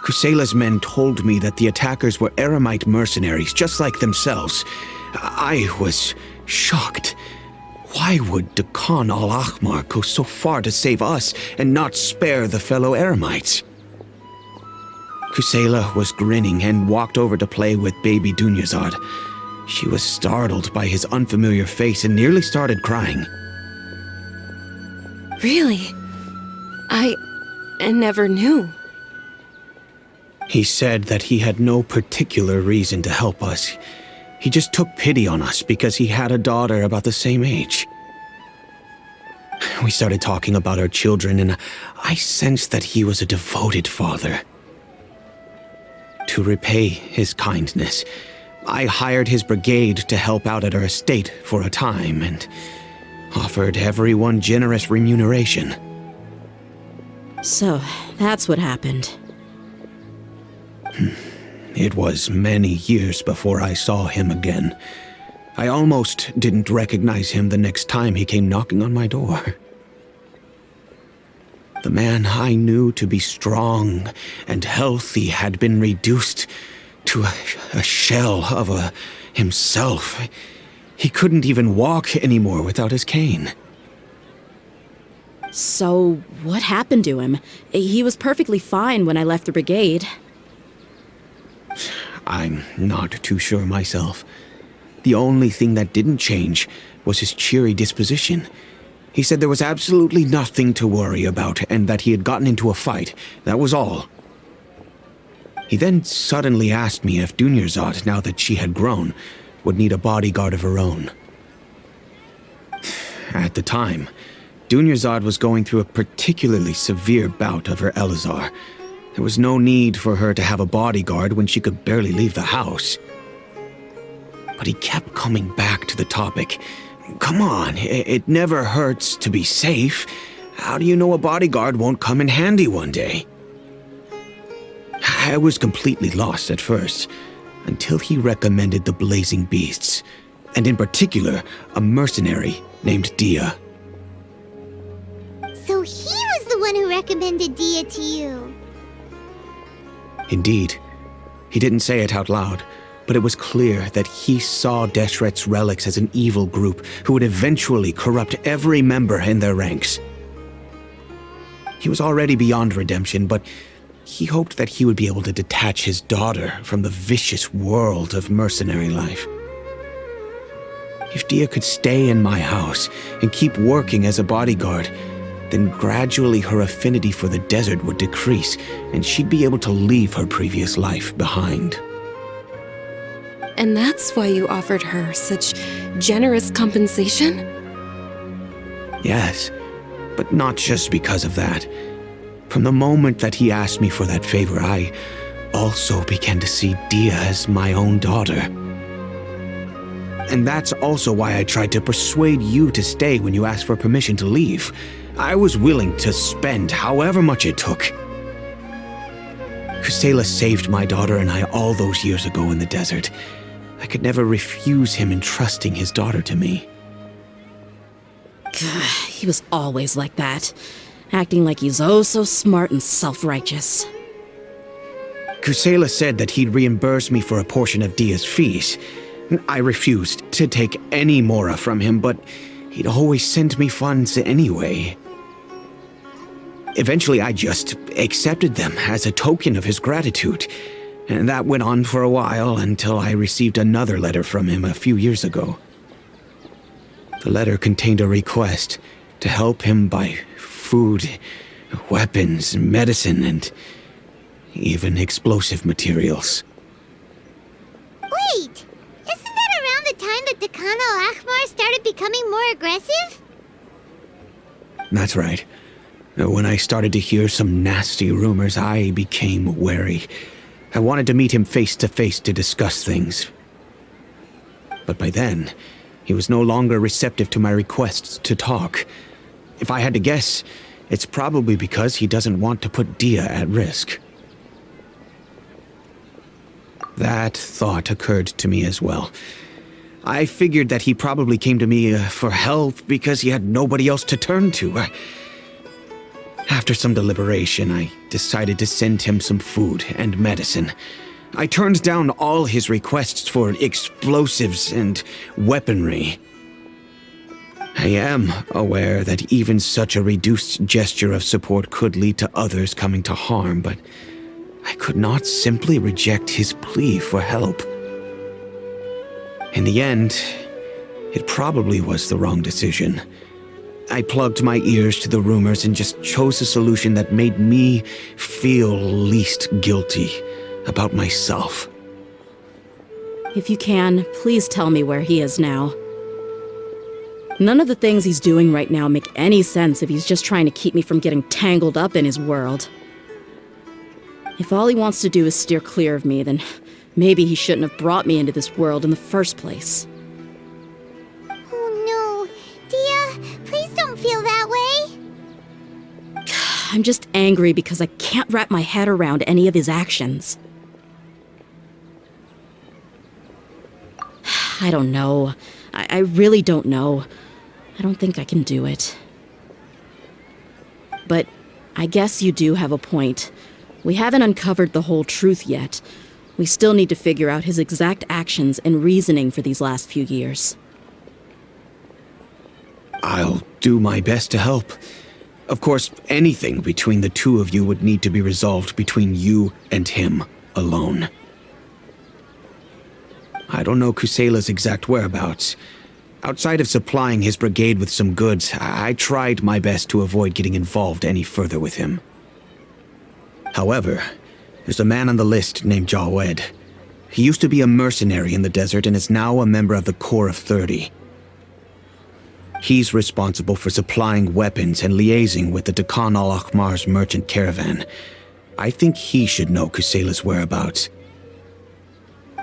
Kusayla's men told me that the attackers were Eremite mercenaries, just like themselves. I was shocked. Why would Dehya al-Ahmar go so far to save us and not spare the fellow Eremites? Kusayla was grinning and walked over to play with baby Dunyarzad. She was startled by his unfamiliar face and nearly started crying. Really? I never knew. He said that he had no particular reason to help us. He just took pity on us because he had a daughter about the same age. We started talking about our children, and I sensed that he was a devoted father. To repay his kindness, I hired his brigade to help out at our estate for a time, and offered everyone generous remuneration. So, that's what happened. It was many years before I saw him again. I almost didn't recognize him the next time he came knocking on my door. The man I knew to be strong and healthy had been reduced to a shell of himself. He couldn't even walk anymore without his cane. So, what happened to him? He was perfectly fine when I left the brigade. I'm not too sure myself. The only thing that didn't change was his cheery disposition. He said there was absolutely nothing to worry about and that he had gotten into a fight. That was all. He then suddenly asked me if Dunyarzad, now that she had grown, would need a bodyguard of her own. At the time, Dunyarzad was going through a particularly severe bout of her Elazar. There was no need for her to have a bodyguard when she could barely leave the house. But he kept coming back to the topic. Come on, it never hurts to be safe. How do you know a bodyguard won't come in handy one day? I was completely lost at first, until he recommended the Blazing Beasts, and in particular, a mercenary named Dehya. So he was the one who recommended Dehya to you. Indeed. He didn't say it out loud, but it was clear that he saw Deshret's relics as an evil group who would eventually corrupt every member in their ranks. He was already beyond redemption, but he hoped that he would be able to detach his daughter from the vicious world of mercenary life. If Dehya could stay in my house and keep working as a bodyguard, then gradually her affinity for the desert would decrease, and she'd be able to leave her previous life behind. And that's why you offered her such generous compensation? Yes, but not just because of that. From the moment that he asked me for that favor, I also began to see Dehya as my own daughter. And that's also why I tried to persuade you to stay when you asked for permission to leave. I was willing to spend however much it took. Kusayla saved my daughter and I all those years ago in the desert. I could never refuse him entrusting his daughter to me. He was always like that, acting like he's oh so smart and self-righteous. Kusayla said that he'd reimburse me for a portion of Dehya's fees. I refused to take any mora from him, but he'd always sent me funds anyway. Eventually, I just accepted them as a token of his gratitude, and that went on for a while until I received another letter from him a few years ago. The letter contained a request to help him buy food, weapons, medicine, and even explosive materials. Wait! Isn't that around the time that Dehya al-Ahmar started becoming more aggressive? That's right. When I started to hear some nasty rumors, I became wary. I wanted to meet him face to face to discuss things. But by then, he was no longer receptive to my requests to talk. If I had to guess, it's probably because he doesn't want to put Dehya at risk. That thought occurred to me as well. I figured that he probably came to me for help because he had nobody else to turn to. After some deliberation, I decided to send him some food and medicine. I turned down all his requests for explosives and weaponry. I am aware that even such a reduced gesture of support could lead to others coming to harm, but I could not simply reject his plea for help. In the end, it probably was the wrong decision. I plugged my ears to the rumors and just chose a solution that made me feel least guilty about myself. If you can, please tell me where he is now. None of the things he's doing right now make any sense if he's just trying to keep me from getting tangled up in his world. If all he wants to do is steer clear of me, then maybe he shouldn't have brought me into this world in the first place. Oh no, Dehya, I'm just angry because I can't wrap my head around any of his actions. I don't know. I really don't know. I don't think I can do it. But I guess you do have a point. We haven't uncovered the whole truth yet. We still need to figure out his exact actions and reasoning for these last few years. I'll do my best to help. Of course, anything between the two of you would need to be resolved between you and him alone. I don't know Kusayla's exact whereabouts. Outside of supplying his brigade with some goods, I tried my best to avoid getting involved any further with him. However, there's a man on the list named Jawed. He used to be a mercenary in the desert and is now a member of the Corps of 30. He's responsible for supplying weapons and liaising with the Dehya al-Akhmar's merchant caravan. I think he should know Kusayla's whereabouts.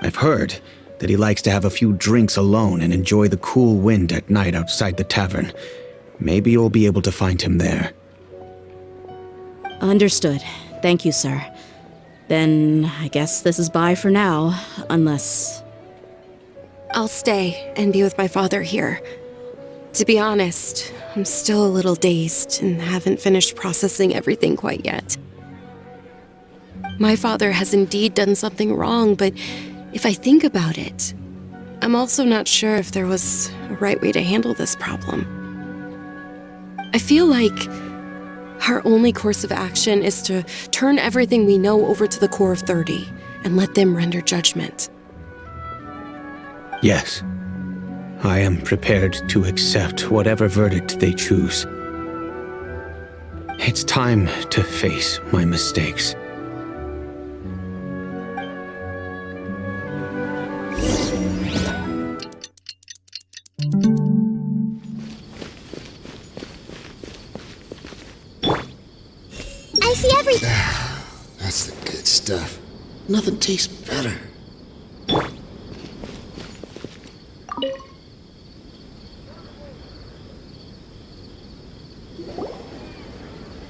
I've heard that he likes to have a few drinks alone and enjoy the cool wind at night outside the tavern. Maybe you'll be able to find him there. Understood. Thank you, sir. Then I guess this is bye for now, unless... I'll stay and be with my father here. To be honest, I'm still a little dazed and haven't finished processing everything quite yet. My father has indeed done something wrong, but if I think about it, I'm also not sure if there was a right way to handle this problem. I feel like our only course of action is to turn everything we know over to the Corps of 30 and let them render judgment. Yes. I am prepared to accept whatever verdict they choose. It's time to face my mistakes. I see everything. That's the good stuff. Nothing tastes better.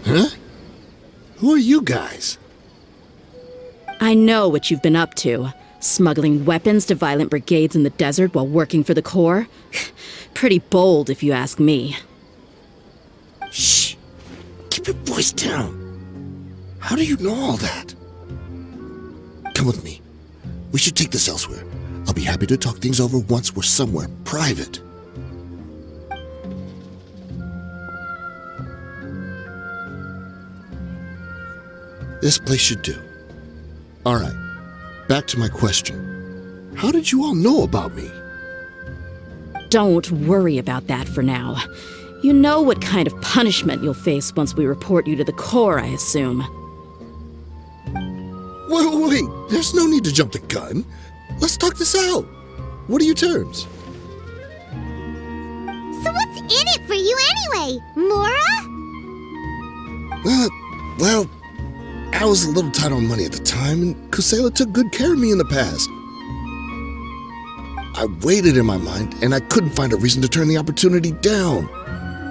Huh? Who are you guys? I know what you've been up to. Smuggling weapons to violent brigades in the desert while working for the Corps? Pretty bold, if you ask me. Shh! Keep your voice down. How do you know all that? Come with me. We should take this elsewhere. I'll be happy to talk things over once we're somewhere private. This place should do. Alright, back to my question. How did you all know about me? Don't worry about that for now. You know what kind of punishment you'll face once we report you to the Corps, I assume. Wait, there's no need to jump the gun. Let's talk this out. What are your terms? So what's in it for you anyway, Mora? Well, I was a little tight on money at the time, and Kusayla took good care of me in the past. I weighed it in my mind, and I couldn't find a reason to turn the opportunity down.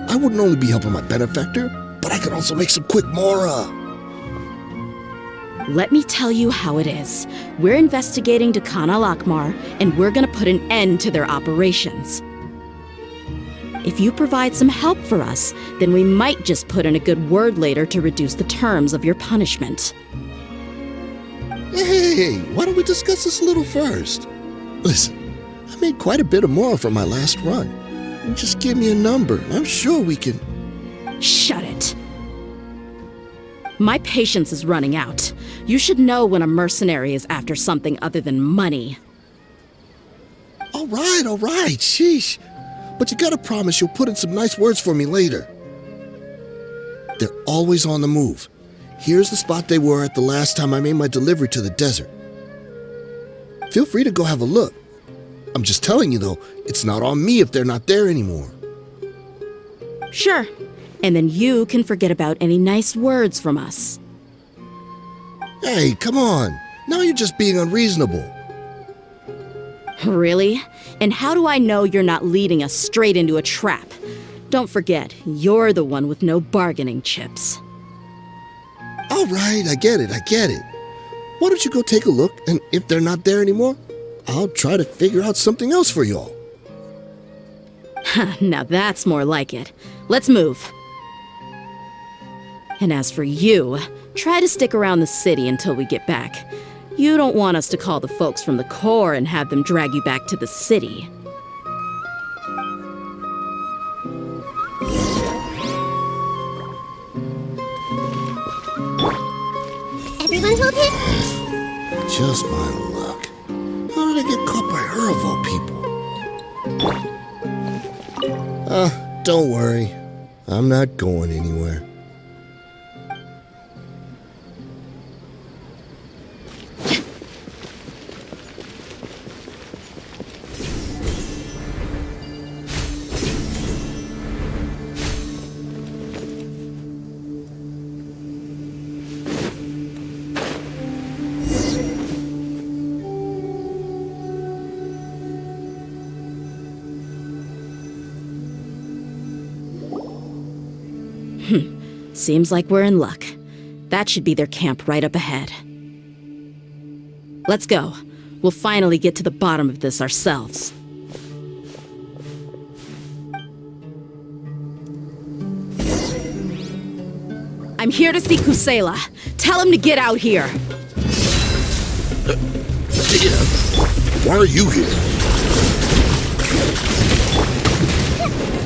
I wouldn't only be helping my benefactor, but I could also make some quick Mora. Let me tell you how it is. We're investigating Dehya al-Akhmar, and we're gonna put an end to their operations. If you provide some help for us, then we might just put in a good word later to reduce the terms of your punishment. Hey, why don't we discuss this a little first? Listen, I made quite a bit of Mora from my last run. Just give me a number, and I'm sure we can... Shut it. My patience is running out. You should know when a mercenary is after something other than money. All right, sheesh. But you gotta promise you'll put in some nice words for me later. They're always on the move. Here's the spot they were at the last time I made my delivery to the desert. Feel free to go have a look. I'm just telling you though, it's not on me if they're not there anymore. Sure. And then you can forget about any nice words from us. Hey, come on. Now you're just being unreasonable. Really? And how do I know you're not leading us straight into a trap? Don't forget, you're the one with no bargaining chips. All right, I get it. Why don't you go take a look, and if they're not there anymore, I'll try to figure out something else for y'all. Now that's more like it. Let's move. And as for you, try to stick around the city until we get back. You don't want us to call the folks from the Corps and have them drag you back to the city. Everyone hold him. Just my luck. How did I get caught by her of all people? Don't worry. I'm not going anywhere. Seems like we're in luck. That should be their camp right up ahead. Let's go. We'll finally get to the bottom of this ourselves. I'm here to see Kusayla. Tell him to get out here. Why are you here?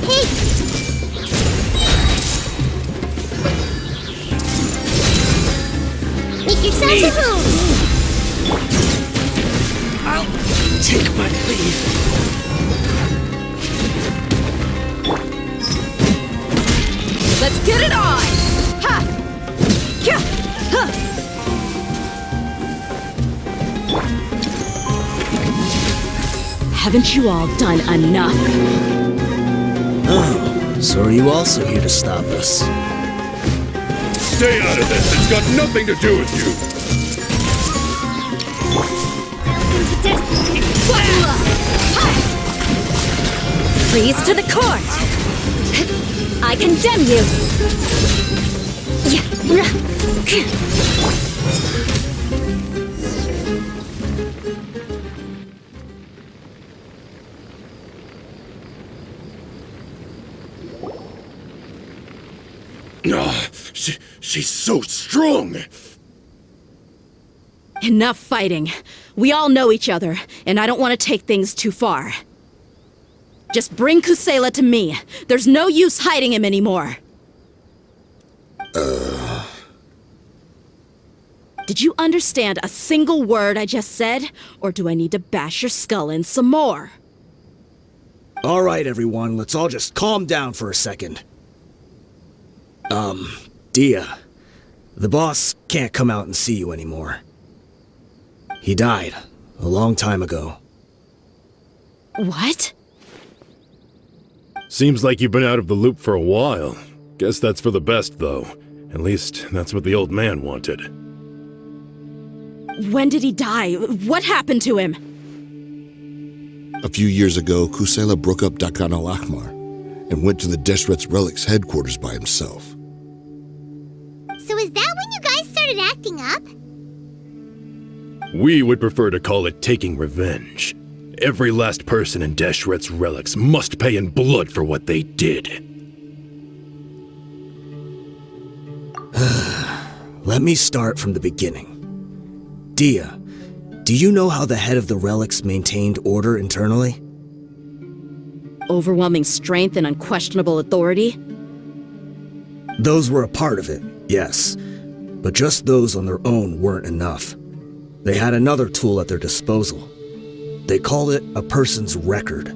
Hey! Make yourselves at home! I'll take my leave. Let's get it on! Ha! Kya! Ha! Haven't you all done enough? Oh, so are you also here to stop us? Stay out of this. It's got nothing to do with you. Freeze to the court! I condemn you! She's so strong. Enough fighting. We all know each other, and I don't want to take things too far. Just bring Kusayla to me. There's no use hiding him anymore. Did you understand a single word I just said? Or do I need to bash your skull in some more? All right, everyone, let's all just calm down for a second. Dehya, the boss can't come out and see you anymore. He died a long time ago. What? Seems like you've been out of the loop for a while. Guess that's for the best, though. At least, that's what the old man wanted. When did he die? What happened to him? A few years ago, Kusayla broke up Dakan al-Ahmar and went to the Deshret's Relics headquarters by himself. So is that when you guys started acting up? We would prefer to call it taking revenge. Every last person in Deshret's Relics must pay in blood for what they did. Let me start from the beginning. Dehya, do you know how the head of the Relics maintained order internally? Overwhelming strength and unquestionable authority? Those were a part of it, yes. But just those on their own weren't enough. They had another tool at their disposal. They called it a person's record.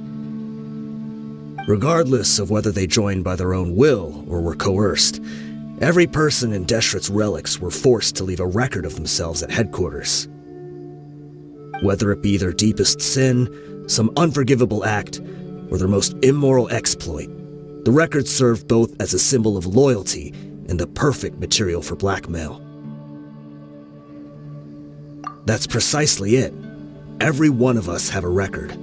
Regardless of whether they joined by their own will or were coerced, every person in Deshret's Relics were forced to leave a record of themselves at headquarters. Whether it be their deepest sin, some unforgivable act, or their most immoral exploit, the record served both as a symbol of loyalty and the perfect material for blackmail. That's precisely it. Every one of us have a record.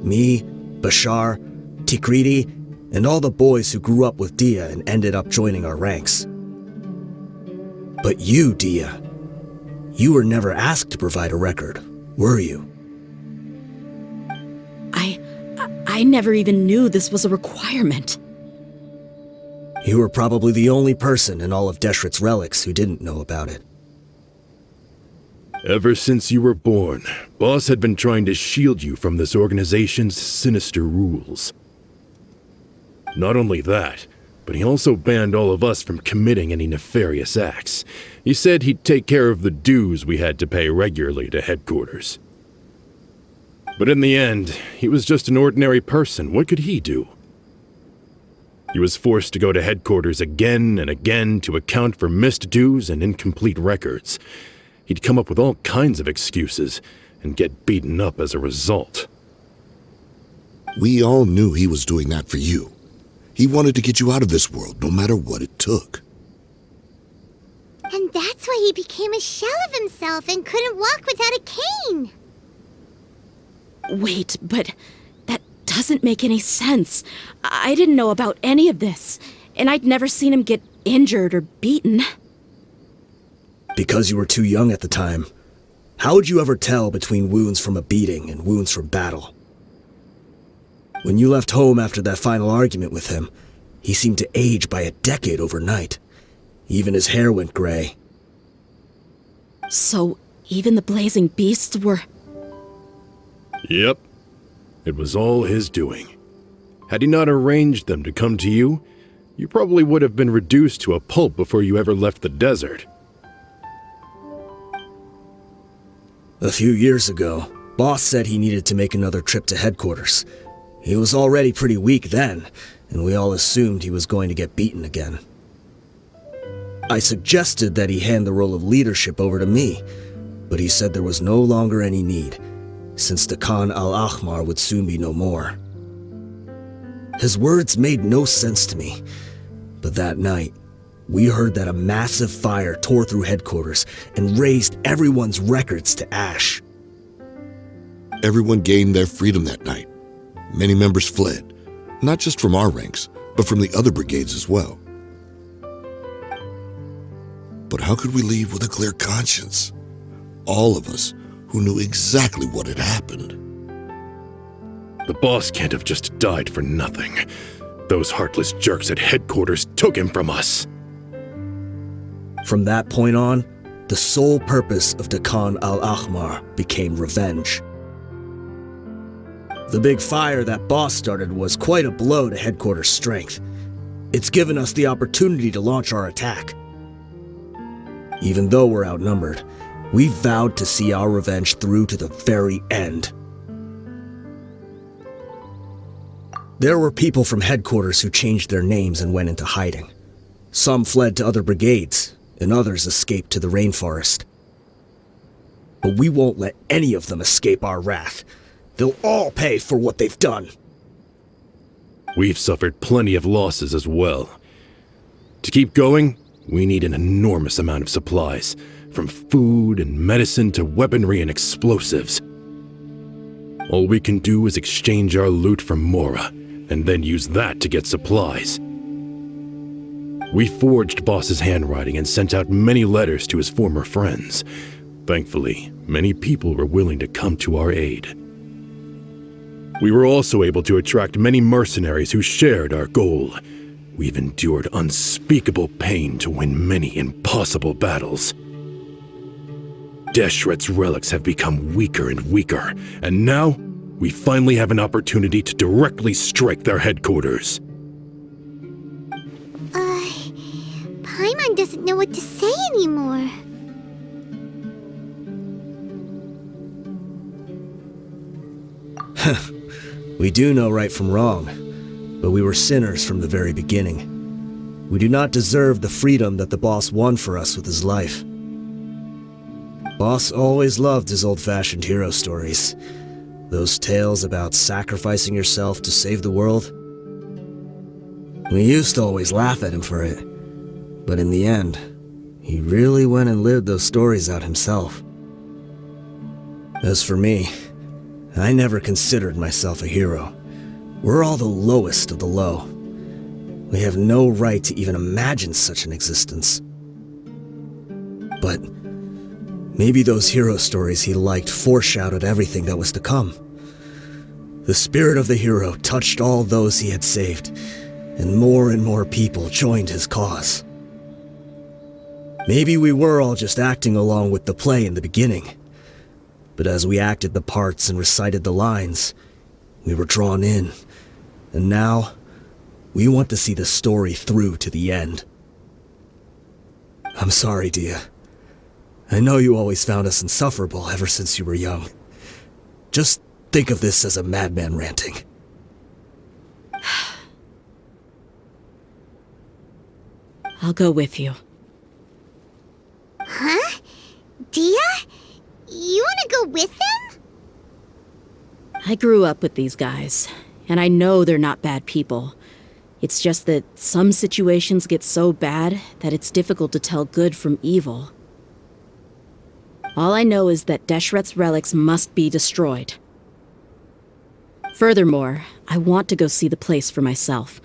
Me, Bashar, Tikriti, and all the boys who grew up with Dehya and ended up joining our ranks. But you, Dehya, you were never asked to provide a record, were you? I never even knew this was a requirement. You were probably the only person in all of Deshret's relics who didn't know about it. Ever since you were born, Boss had been trying to shield you from this organization's sinister rules. Not only that, but he also banned all of us from committing any nefarious acts. He said he'd take care of the dues we had to pay regularly to headquarters. But in the end, he was just an ordinary person. What could he do? He was forced to go to headquarters again and again to account for missed dues and incomplete records. He'd come up with all kinds of excuses and get beaten up as a result. We all knew he was doing that for you. He wanted to get you out of this world, no matter what it took. And that's why he became a shell of himself and couldn't walk without a cane. Wait, but that doesn't make any sense. I didn't know about any of this, and I'd never seen him get injured or beaten. Because you were too young at the time. How would you ever tell between wounds from a beating and wounds from battle? When you left home after that final argument with him, he seemed to age by a decade overnight. Even his hair went gray. So, even the blazing beasts were... Yep. It was all his doing. Had he not arranged them to come to you, you probably would have been reduced to a pulp before you ever left the desert. A few years ago, Boss said he needed to make another trip to headquarters. He was already pretty weak then, and we all assumed he was going to get beaten again. I suggested that he hand the role of leadership over to me, but he said there was no longer any need, since the Khan al-Ahmar would soon be no more. His words made no sense to me, but that night, we heard that a massive fire tore through headquarters and razed everyone's records to ash. Everyone gained their freedom that night. Many members fled, not just from our ranks, but from the other brigades as well. But how could we leave with a clear conscience? All of us who knew exactly what had happened. The boss can't have just died for nothing. Those heartless jerks at headquarters took him from us. From that point on, the sole purpose of the Khan al-Ahmar became revenge. The big fire that Boss started was quite a blow to headquarters' strength. It's given us the opportunity to launch our attack. Even though we're outnumbered, we vowed to see our revenge through to the very end. There were people from headquarters who changed their names and went into hiding. Some fled to other brigades, and others escaped to the rainforest. But we won't let any of them escape our wrath. They'll all pay for what they've done. We've suffered plenty of losses as well. To keep going, we need an enormous amount of supplies, from food and medicine to weaponry and explosives. All we can do is exchange our loot from Mora, and then use that to get supplies. We forged Boss's handwriting and sent out many letters to his former friends. Thankfully, many people were willing to come to our aid. We were also able to attract many mercenaries who shared our goal. We've endured unspeakable pain to win many impossible battles. Deshret's relics have become weaker and weaker, and now we finally have an opportunity to directly strike their headquarters. Paimon doesn't know what to say anymore. We do know right from wrong, but we were sinners from the very beginning. We do not deserve the freedom that the boss won for us with his life. Boss always loved his old-fashioned hero stories. Those tales about sacrificing yourself to save the world. We used to always laugh at him for it, but in the end, he really went and lived those stories out himself. As for me, I never considered myself a hero. We're all the lowest of the low. We have no right to even imagine such an existence. but maybe those hero stories he liked foreshadowed everything that was to come. The spirit of the hero touched all those he had saved, and more people joined his cause. Maybe we were all just acting along with the play in the beginning, but as we acted the parts and recited the lines, we were drawn in, and now we want to see the story through to the end. I'm sorry, Dehya. I know you always found us insufferable ever since you were young. Just think of this as a madman ranting. I'll go with you. Huh? Dehya? You want to go with them? I grew up with these guys, and I know they're not bad people. It's just that some situations get so bad that it's difficult to tell good from evil. All I know is that Deshret's relics must be destroyed. Furthermore, I want to go see the place for myself.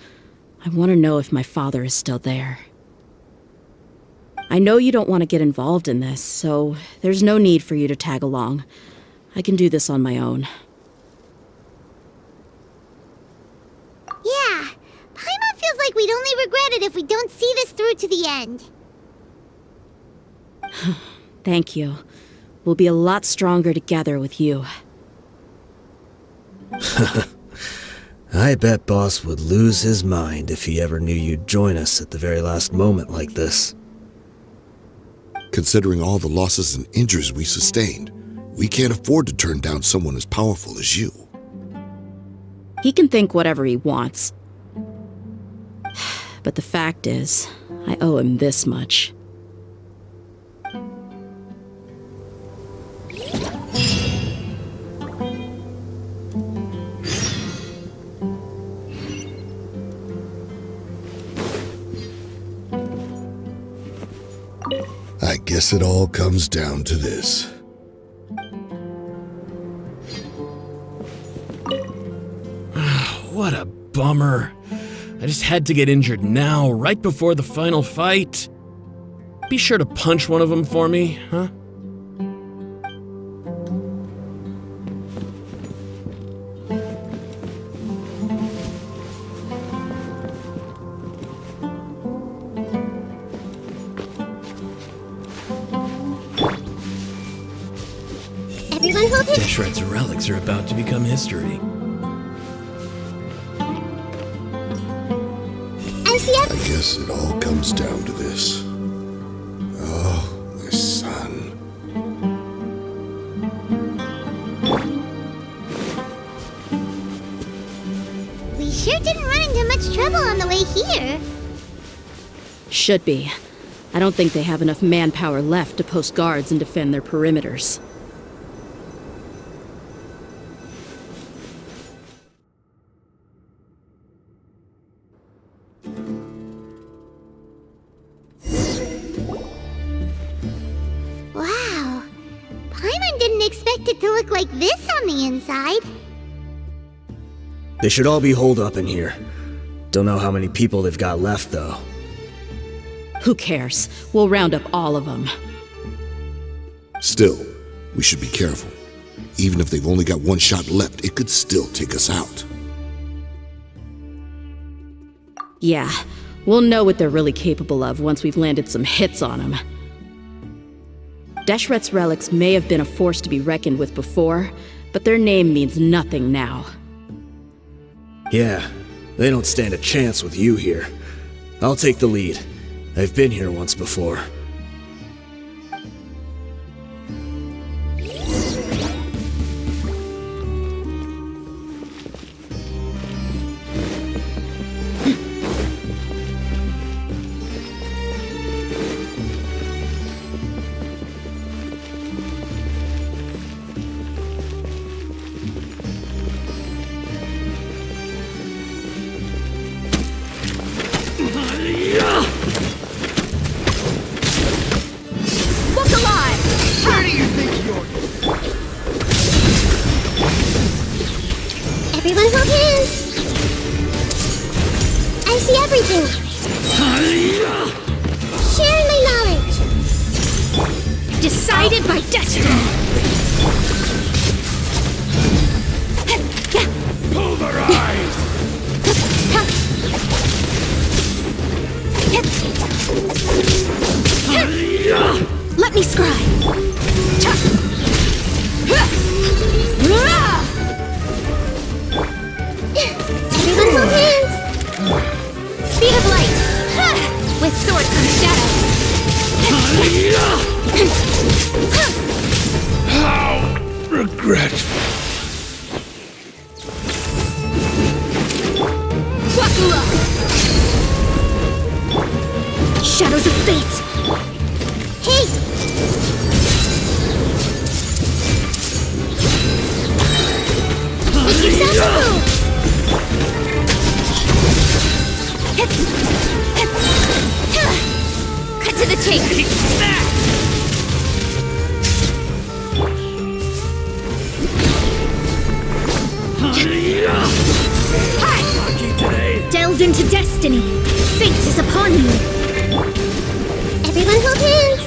I want to know if my father is still there. I know you don't want to get involved in this, so there's no need for you to tag along. I can do this on my own. Yeah, Paimon feels like we'd only regret it if we don't see this through to the end. Thank you. We'll be a lot stronger together with you. I bet Boss would lose his mind if he ever knew you'd join us at the very last moment like this. Considering all the losses and injuries we sustained, we can't afford to turn down someone as powerful as you. He can think whatever he wants. But the fact is, I owe him this much. I guess it all comes down to this. What a bummer. I just had to get injured now, right before the final fight. Be sure to punch one of them for me, huh? Everyone hold it. Deshret's relics are about to become history. I guess it all comes down to this. Oh, my son. We sure didn't run into much trouble on the way here. Should be. I don't think they have enough manpower left to post guards and defend their perimeters. Wow. Paimon didn't expect it to look like this on the inside. They should all be holed up in here. Don't know how many people they've got left, though. Who cares? We'll round up all of them. Still, we should be careful. Even if they've only got one shot left, it could still take us out. Yeah, we'll know what they're really capable of once we've landed some hits on them. Deshret's relics may have been a force to be reckoned with before, but their name means nothing now. Yeah, they don't stand a chance with you here. I'll take the lead. I've been here once before. Guided by destiny. Pulverize! Let me scry. Everyone hold hands! Speed of light. With sword comes shadow. How regretful. Wakula. Shadows of fate. Hey! Make yourself move! Cut to the chase. Delve into destiny. Fate is upon you. Everyone hold hands!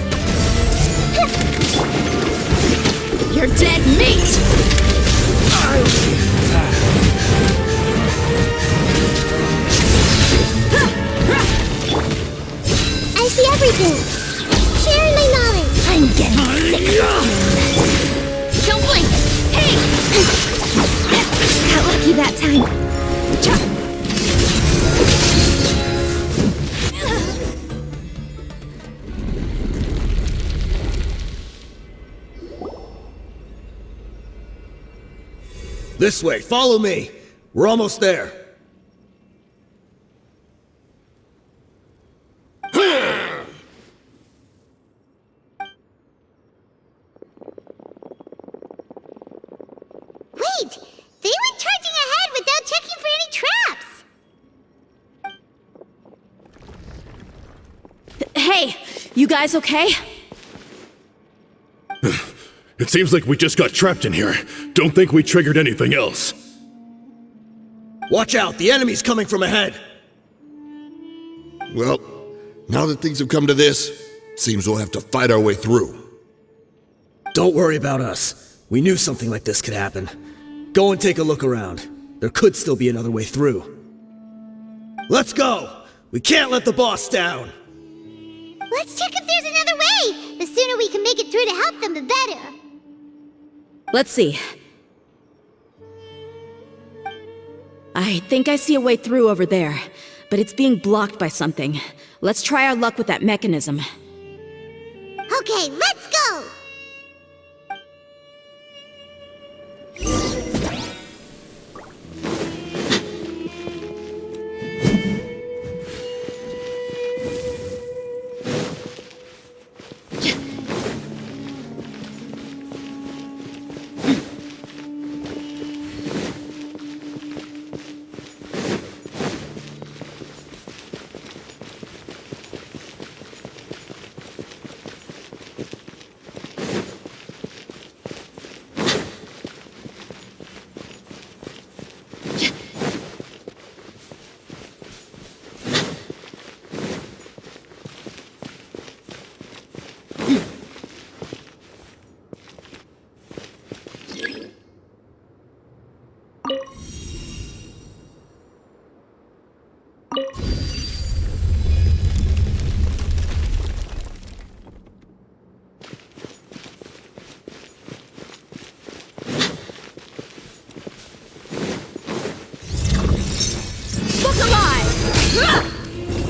Your dead mate. I see everything! Sharing my knowledge! I'm getting sick. Don't blink. Hey! Got lucky that time. This way, follow me. We're almost there. Wait! They went charging ahead without checking for any traps! Hey, you guys okay? It seems like we just got trapped in here. Don't think we triggered anything else. Watch out, the enemy's coming from ahead. Well, now that things have come to this, seems we'll have to fight our way through. Don't worry about us. We knew something like this could happen. Go and take a look around. There could still be another way through. Let's go! We can't let the boss down! Let's check if there's another way! The sooner we can make it through to help them, the better! Let's see. I think I see a way through over there, but it's being blocked by something. Let's try our luck with that mechanism. Okay, let's go!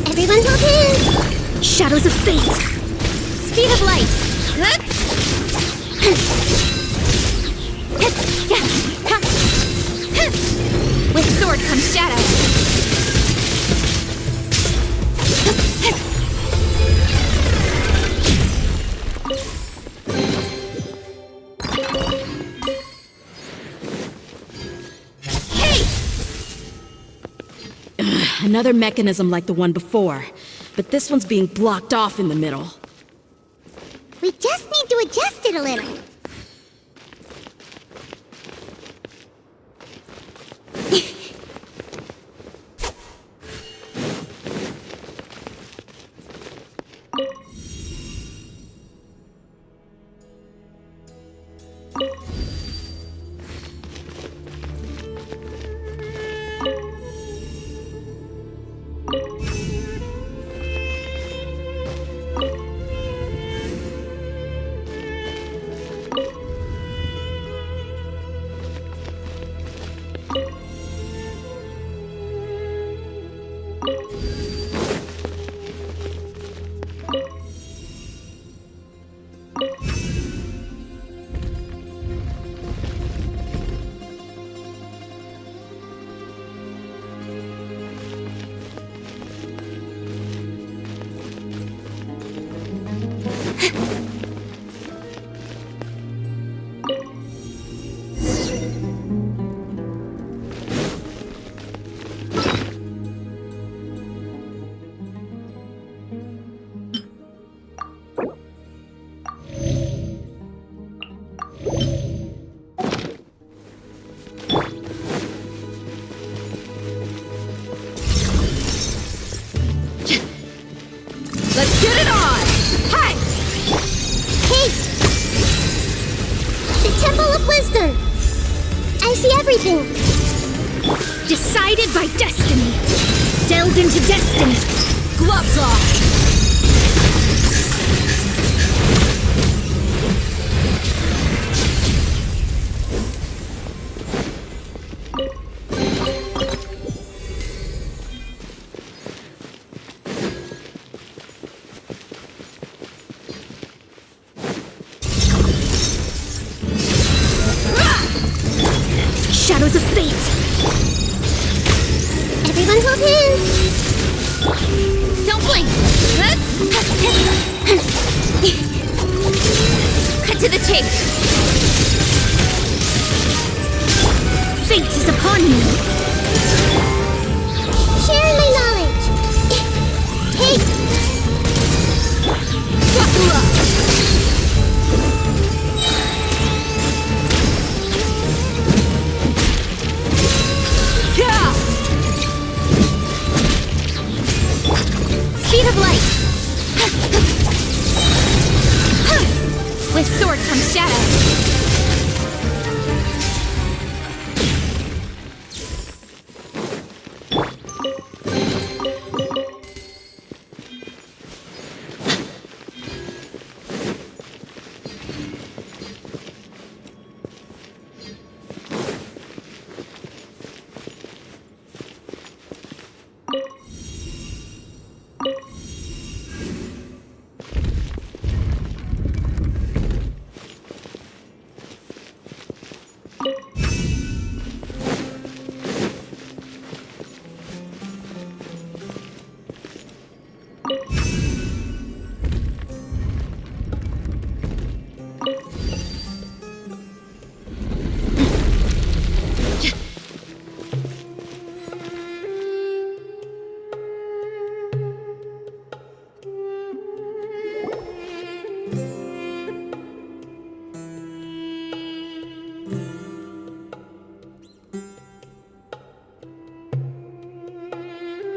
Everyone hold hands! Shadows of fate. Speed of light! With sword comes shadow. Another mechanism like the one before, but this one's being blocked off in the middle. We just need to adjust it a little. Let's get it on! Hey! Hey! The Temple of Wisdom! I see everything! Decided by destiny! Delved into destiny! Gloves off! Shadows of fate! Everyone hold hands! Don't blink! Cut to the chase! Fate is upon you! Share my knowledge! Take! Dracula! Yeah! Speed of light! With sword comes shadow!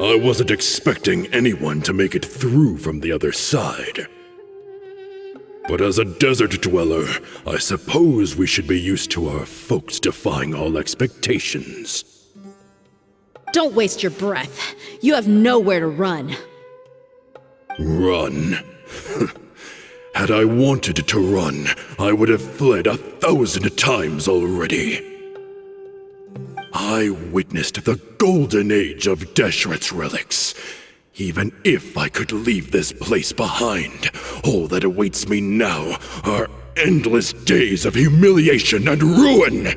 I wasn't expecting anyone to make it through from the other side. But as a desert dweller, I suppose we should be used to our folks defying all expectations. Don't waste your breath. You have nowhere to run. Run? Had I wanted to run, I would have fled 1,000 times already. I witnessed the golden age of Deshret's relics. Even if I could leave this place behind, all that awaits me now are endless days of humiliation and ruin.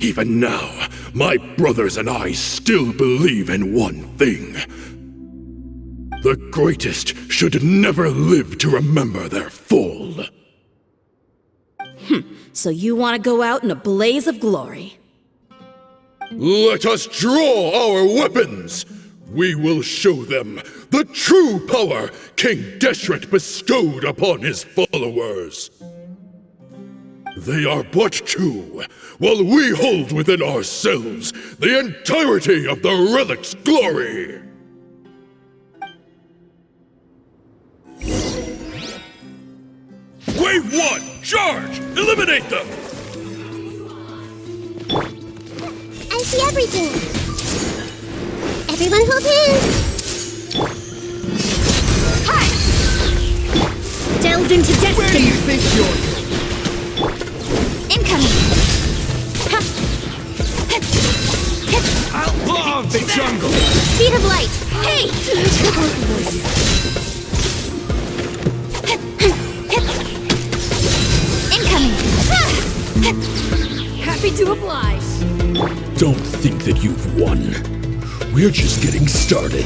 Even now, my brothers and I still believe in one thing. The greatest should never live to remember their fall. So you want to go out in a blaze of glory? Let us draw our weapons! We will show them the true power King Deshret bestowed upon his followers. They are but two, while we hold within ourselves the entirety of the relic's glory. Wave 1, charge! Eliminate them! I see everything! Everyone hold hands! Hi! Delved into destiny! Where do you think you're... Incoming! Outlaw of the jungle! Speed of light! Hey! Incoming! Happy to oblige! Don't think that you've won. We're just getting started.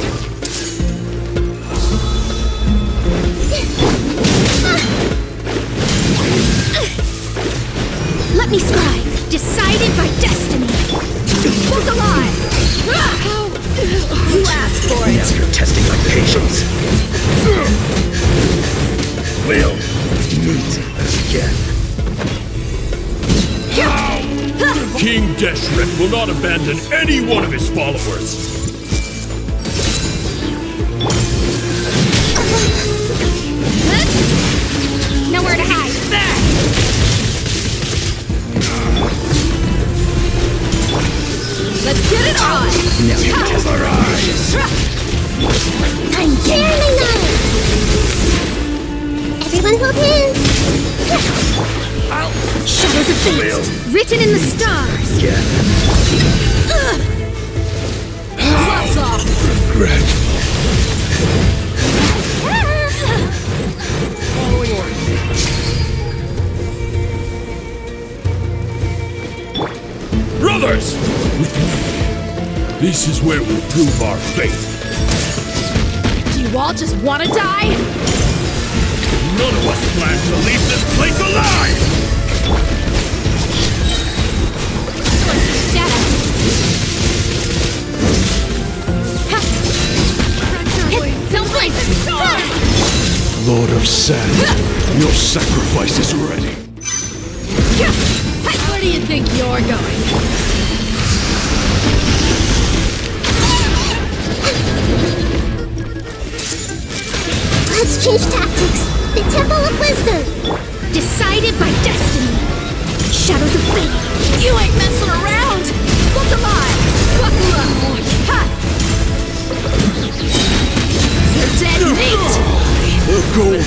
King Deshret will not abandon any one of his followers. Nowhere to hide. Let's get it on! I'm barely not. Everyone hold hands. Shadows of fate, written in the stars. Gloves off. Regret. Brothers! This is where we prove our faith. Do you all just want to die? None of us plan to leave this place alive! Shadow. Don't blink! Lord of Sand, your sacrifice is ready. Where do you think you're going? Let's change tactics. The Temple of Wisdom. Decided by destiny. Shadows of fate. You ain't messing around. Look alive. Buckle up. Ha! You're dead meat. The gold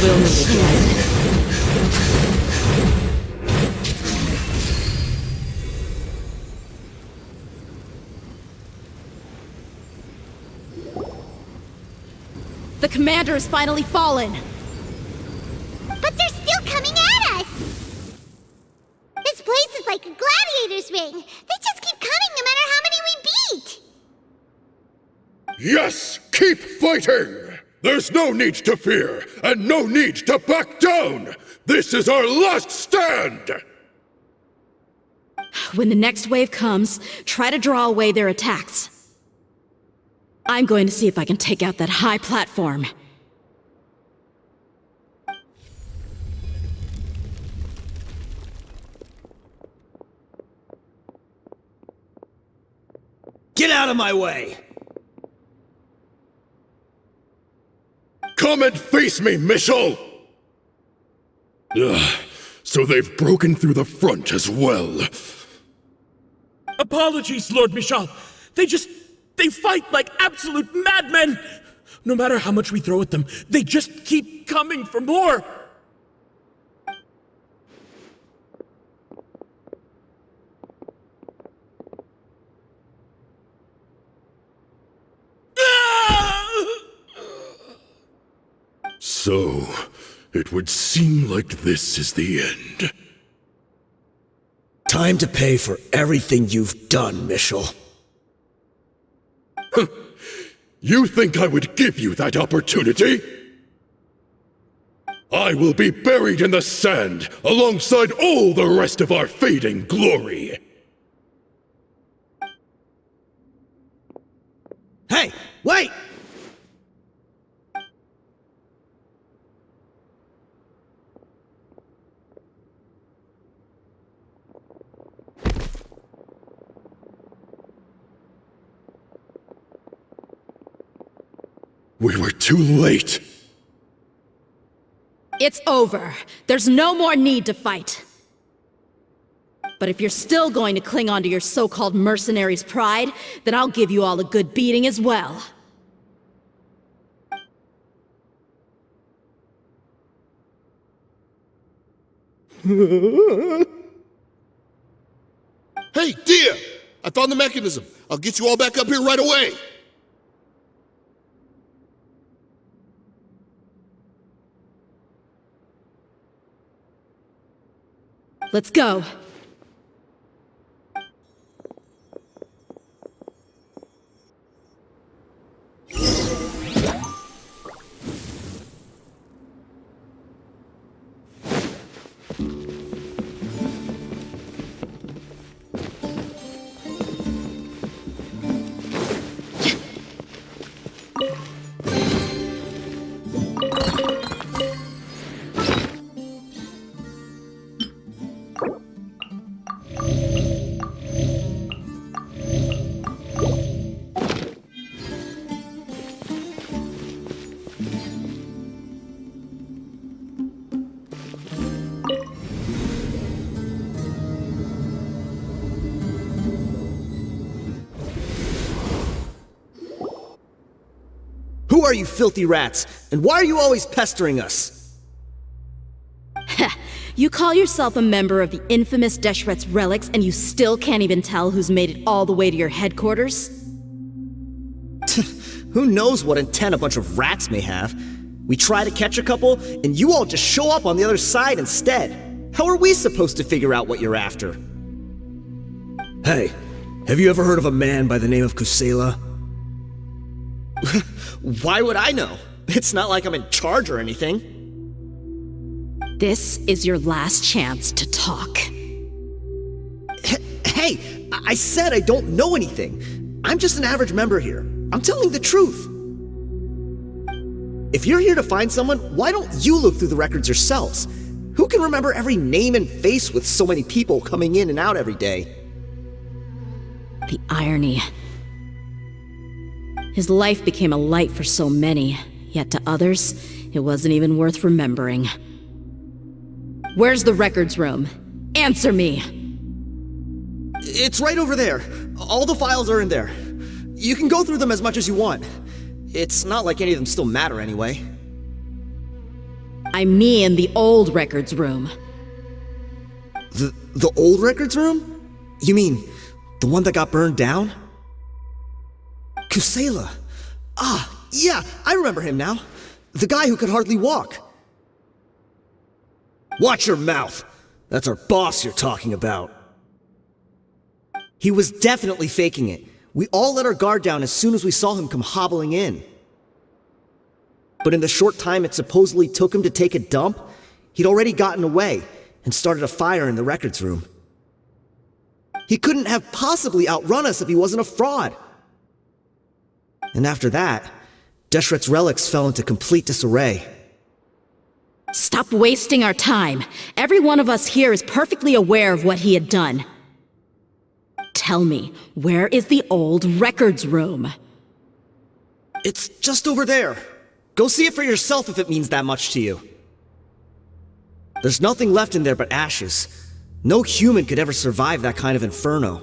The commander has finally fallen. But they're still coming at us. This place is like a gladiator's ring. They just keep coming no matter how many we beat. Yes, keep fighting! There's no need to fear, and no need to back down! This is our last stand! When the next wave comes, try to draw away their attacks. I'm going to see if I can take out that high platform. Get out of my way! Come and face me, Michel! Ugh, so they've broken through the front as well. Apologies, Lord Michal. They fight like absolute madmen! No matter how much we throw at them, they just keep coming for more! So, it would seem like this is the end. Time to pay for everything you've done, Michel. You think I would give you that opportunity? I will be buried in the sand alongside all the rest of our fading glory. Hey, wait! We were too late. It's over. There's no more need to fight. But if you're still going to cling on to your so-called mercenary's pride, then I'll give you all a good beating as well. Hey, Dehya! I found the mechanism. I'll get you all back up here right away. Let's go. are you filthy rats? And why are you always pestering us? You call yourself a member of the infamous Deshret's relics, and you still can't even tell who's made it all the way to your headquarters? Who knows what intent a bunch of rats may have? We try to catch a couple, and you all just show up on the other side instead. How are we supposed to figure out what you're after? Hey, have you ever heard of a man by the name of Kusayla? Why would I know? It's not like I'm in charge or anything. This is your last chance to talk. Hey, I said I don't know anything. I'm just an average member here. I'm telling the truth. If you're here to find someone, why don't you look through the records yourselves? Who can remember every name and face with so many people coming in and out every day? The irony. His life became a light for so many, yet to others, it wasn't even worth remembering. Where's the records room? Answer me! It's right over there. All the files are in there. You can go through them as much as you want. It's not like any of them still matter anyway. I mean the old records room. The old records room? You mean the one that got burned down? Kusayla. Ah, yeah, I remember him now. The guy who could hardly walk. Watch your mouth. That's our boss you're talking about. He was definitely faking it. We all let our guard down as soon as we saw him come hobbling in. But in the short time it supposedly took him to take a dump, he'd already gotten away and started a fire in the records room. He couldn't have possibly outrun us if he wasn't a fraud. And after that, Deshret's relics fell into complete disarray. Stop wasting our time. Every one of us here is perfectly aware of what he had done. Tell me, where is the old records room? It's just over there. Go see it for yourself if it means that much to you. There's nothing left in there but ashes. No human could ever survive that kind of inferno.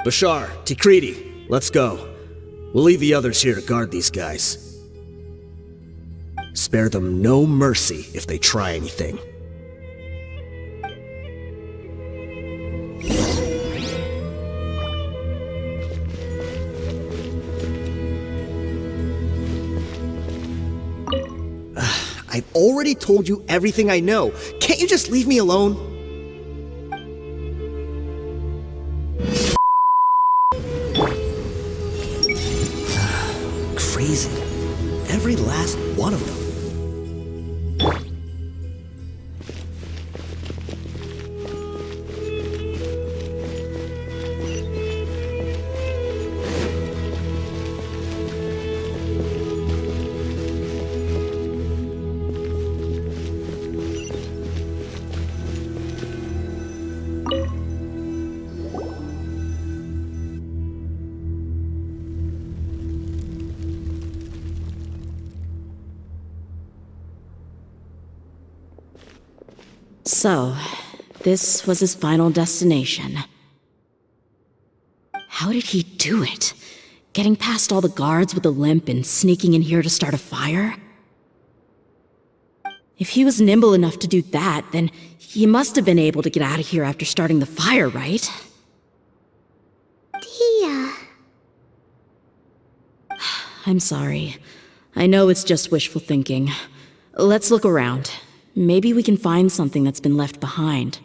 Bashar, Tikriti, let's go. We'll leave the others here to guard these guys. Spare them no mercy if they try anything. I've already told you everything I know. Can't you just leave me alone? Crazy. Every last one of them. So, this was his final destination. How did he do it? Getting past all the guards with a limp and sneaking in here to start a fire? If he was nimble enough to do that, then he must have been able to get out of here after starting the fire, right? Dehya. I'm sorry. I know it's just wishful thinking. Let's look around. Maybe we can find something that's been left behind.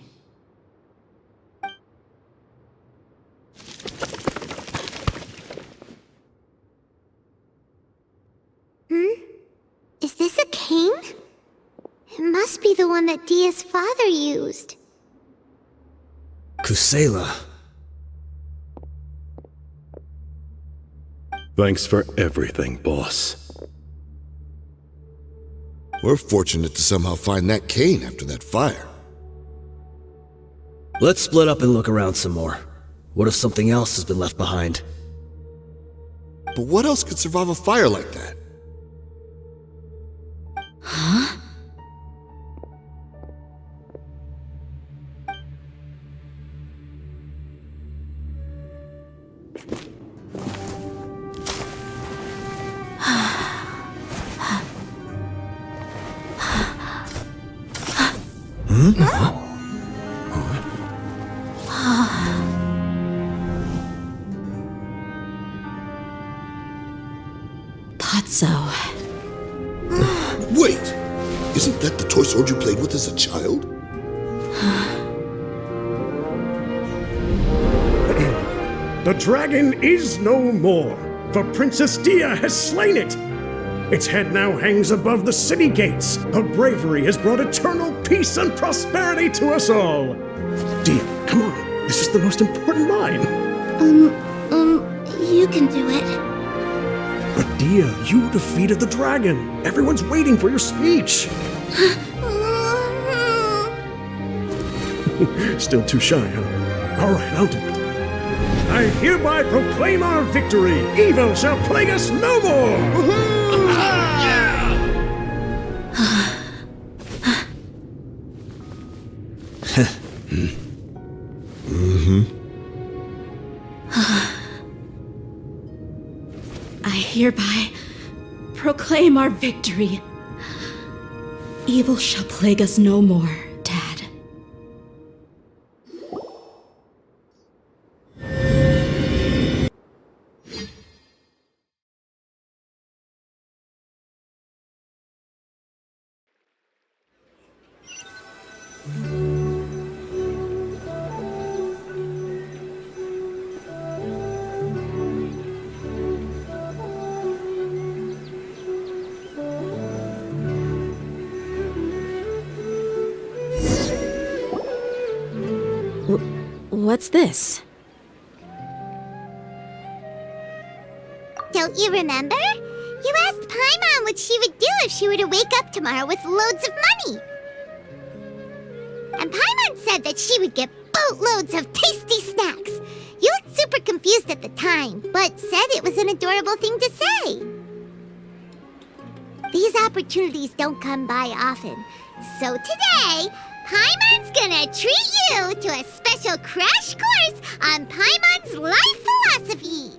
Is this a cane? It must be the one that Dehya's father used. Kusayla. Thanks for everything, boss. We're fortunate to somehow find that cane after that fire. Let's split up and look around some more. What if something else has been left behind? But what else could survive a fire like that? Huh? Thought so. Wait! Isn't that the toy sword you played with as a child? The dragon is no more, for Princess Dehya has slain it. Its head now hangs above the city gates. Her bravery has brought eternal peace and prosperity to us all. Dehya, come on. This is the most important line. You can do it. But Dehya, you defeated the dragon. Everyone's waiting for your speech. Still too shy, huh? All right, I'll do it. I hereby proclaim our victory. Evil shall plague us no more. I hereby proclaim our victory. Evil shall plague us no more, Dad. What's this? Don't you remember? You asked Paimon what she would do if she were to wake up tomorrow with loads of money. And Paimon said that she would get boatloads of tasty snacks. You looked super confused at the time, but said it was an adorable thing to say. These opportunities don't come by often. So today, Paimon's gonna treat you to a special crash course on Paimon's life philosophy.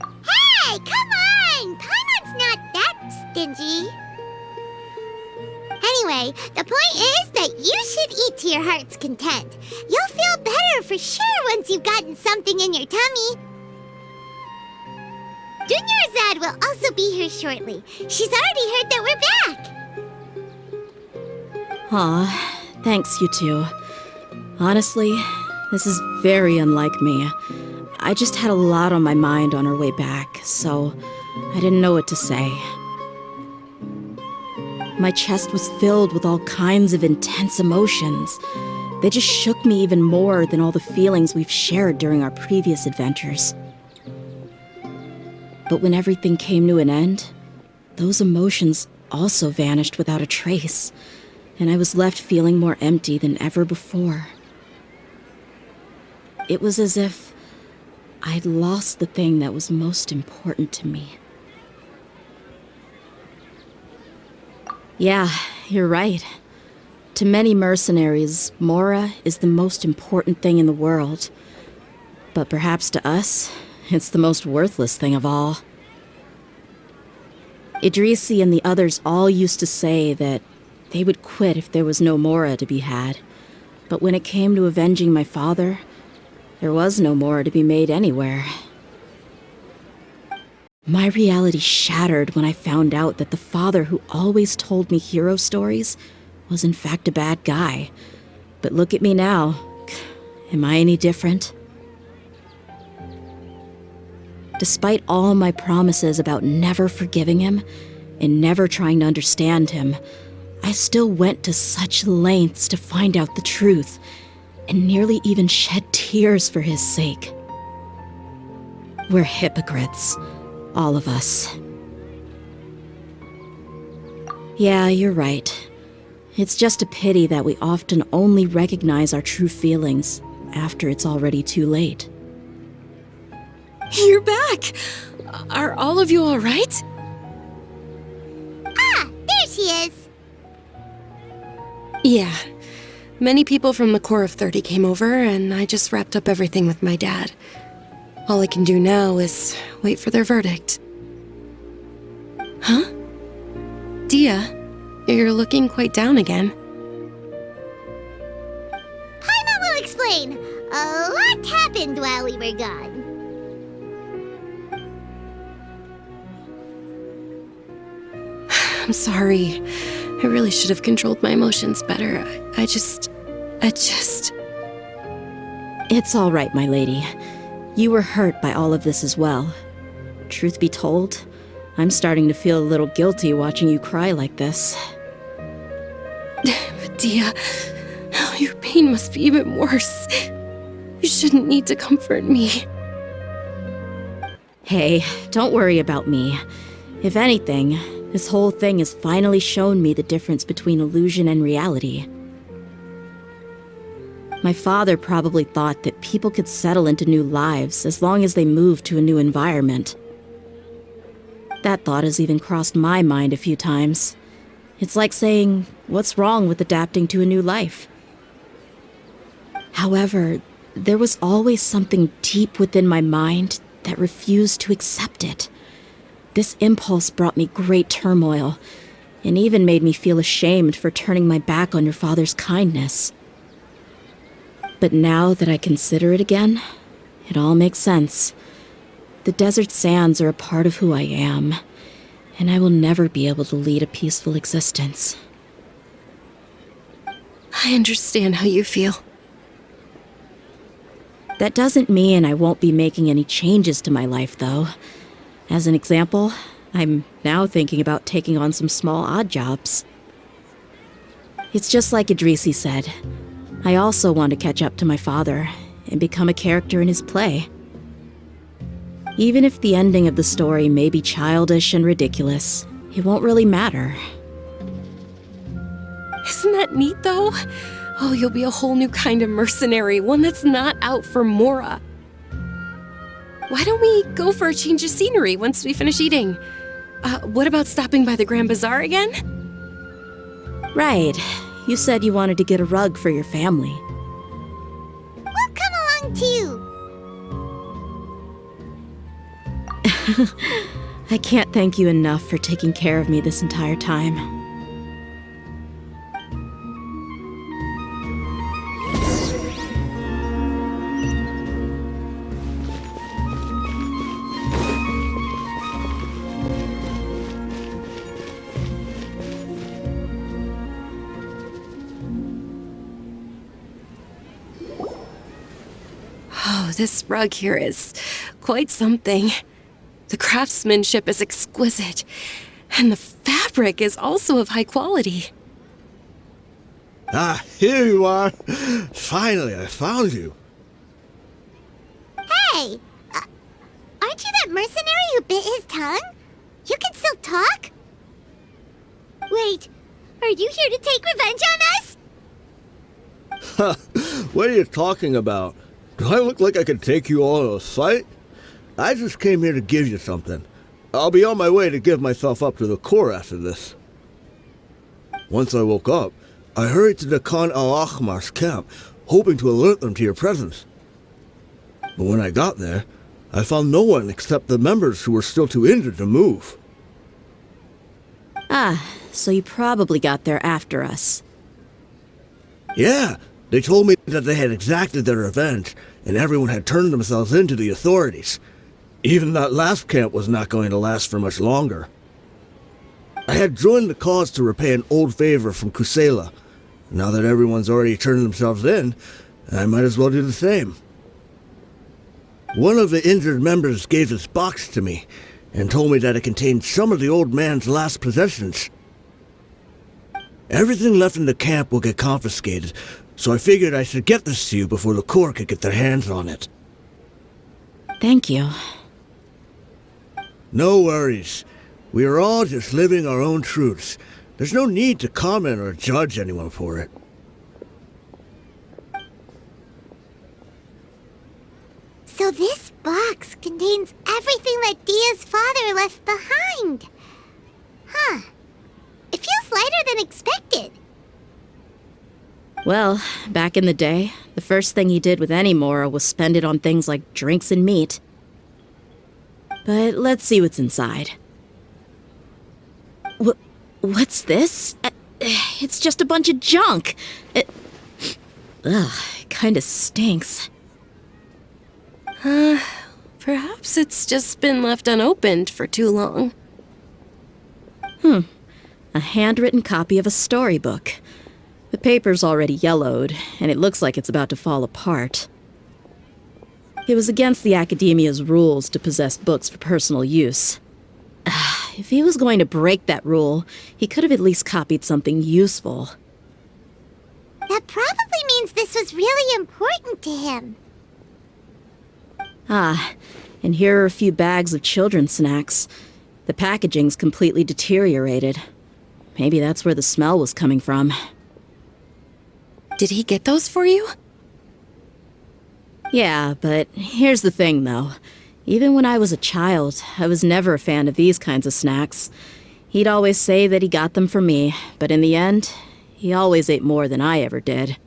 Hey, come on! Paimon's not that stingy. Anyway, the point is that you should eat to your heart's content. You'll feel better for sure once you've gotten something in your tummy. Dunyarzad will also be here shortly. She's already heard that we're back. Aw, thanks, you two. Honestly, this is very unlike me. I just had a lot on my mind on our way back, so I didn't know what to say. My chest was filled with all kinds of intense emotions. They just shook me even more than all the feelings we've shared during our previous adventures. But when everything came to an end, those emotions also vanished without a trace, and I was left feeling more empty than ever before. It was as if I'd lost the thing that was most important to me. Yeah, you're right. To many mercenaries, Mora is the most important thing in the world. But perhaps to us, it's the most worthless thing of all. Idrisi and the others all used to say that they would quit if there was no Mora to be had. But when it came to avenging my father, there was no Mora to be made anywhere. My reality shattered when I found out that the father who always told me hero stories was in fact a bad guy. But look at me now. Am I any different? Despite all my promises about never forgiving him and never trying to understand him, I still went to such lengths to find out the truth, and nearly even shed tears for his sake. We're hypocrites, all of us. Yeah, you're right. It's just a pity that we often only recognize our true feelings after it's already too late. You're back! Are all of you all right? Ah, there she is. Yeah. Many people from the Corps of 30 came over, and I just wrapped up everything with my dad. All I can do now is wait for their verdict. Huh? Dehya, You're looking quite down again. Paimon will explain. A lot happened while we were gone. I'm sorry. I really should have controlled my emotions better. I just... It's all right, my lady. You were hurt by all of this as well. Truth be told, I'm starting to feel a little guilty watching you cry like this. But Dehya, your pain must be even worse. You shouldn't need to comfort me. Hey, don't worry about me. If anything, this whole thing has finally shown me the difference between illusion and reality. My father probably thought that people could settle into new lives as long as they moved to a new environment. That thought has even crossed my mind a few times. It's like saying, what's wrong with adapting to a new life? However, there was always something deep within my mind that refused to accept it. This impulse brought me great turmoil, and even made me feel ashamed for turning my back on your father's kindness. But now that I consider it again, it all makes sense. The desert sands are a part of who I am, and I will never be able to lead a peaceful existence. I understand how you feel. That doesn't mean I won't be making any changes to my life, though. As an example, I'm now thinking about taking on some small odd jobs. It's just like Idrisi said. I also want to catch up to my father and become a character in his play. Even if the ending of the story may be childish and ridiculous, it won't really matter. Isn't that neat, though? Oh, you'll be a whole new kind of mercenary, one that's not out for Mora. Why don't we go for a change of scenery once we finish eating? What about stopping by the Grand Bazaar again? Right. You said you wanted to get a rug for your family. We'll come along too. I can't thank you enough for taking care of me this entire time. Oh, this rug here is quite something. The craftsmanship is exquisite, and the fabric is also of high quality. Ah, here you are. Finally, I found you. Hey! Aren't you that mercenary who bit his tongue? You can still talk? Wait, are you here to take revenge on us? What are you talking about? Do I look like I could take you all in a fight? I just came here to give you something. I'll be on my way to give myself up to the Corps after this. Once I woke up, I hurried to the Khan al-Ahmar's camp, hoping to alert them to your presence. But when I got there, I found no one except the members who were still too injured to move. Ah, so you probably got there after us. Yeah, they told me that they had exacted their revenge, and everyone had turned themselves in to the authorities. Even that last camp was not going to last for much longer. I had joined the cause to repay an old favor from Kusayla. Now that everyone's already turned themselves in, I might as well do the same. One of the injured members gave this box to me, and told me that it contained some of the old man's last possessions. Everything left in the camp will get confiscated, so I figured I should get this to you before the Corps could get their hands on it. Thank you. No worries. We are all just living our own truths. There's no need to comment or judge anyone for it. So this box contains everything that Dehya's father left behind. Huh. It feels lighter than expected. Well, back in the day, the first thing he did with any Mora was spend it on things like drinks and meat. But let's see what's inside. What's this? It's just a bunch of junk. It kinda stinks. Perhaps it's just been left unopened for too long. A handwritten copy of a storybook. The paper's already yellowed, and it looks like it's about to fall apart. It was against the Academia's rules to possess books for personal use. If he was going to break that rule, he could have at least copied something useful. That probably means this was really important to him. And here are a few bags of children's snacks. The packaging's completely deteriorated. Maybe that's where the smell was coming from. Did he get those for you? Yeah, but here's the thing, though. Even when I was a child, I was never a fan of these kinds of snacks. He'd always say that he got them for me, but in the end, he always ate more than I ever did.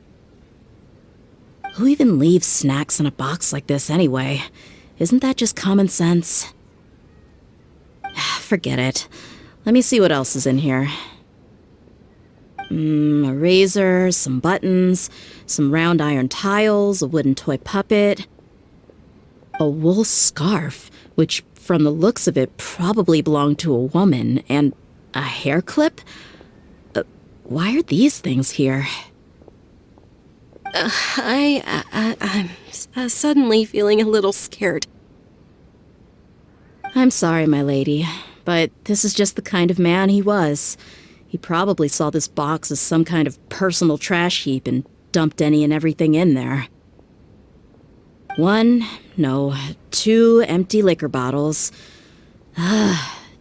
Who even leaves snacks in a box like this anyway? Isn't that just common sense? Forget it. Let me see what else is in here. A razor, some buttons, some round iron tiles, a wooden toy puppet, a wool scarf, which from the looks of it probably belonged to a woman, and a hair clip? Why are these things here? I'm suddenly feeling a little scared. I'm sorry, my lady, but this is just the kind of man he was. He probably saw this box as some kind of personal trash heap and dumped any and everything in there. 2 empty liquor bottles.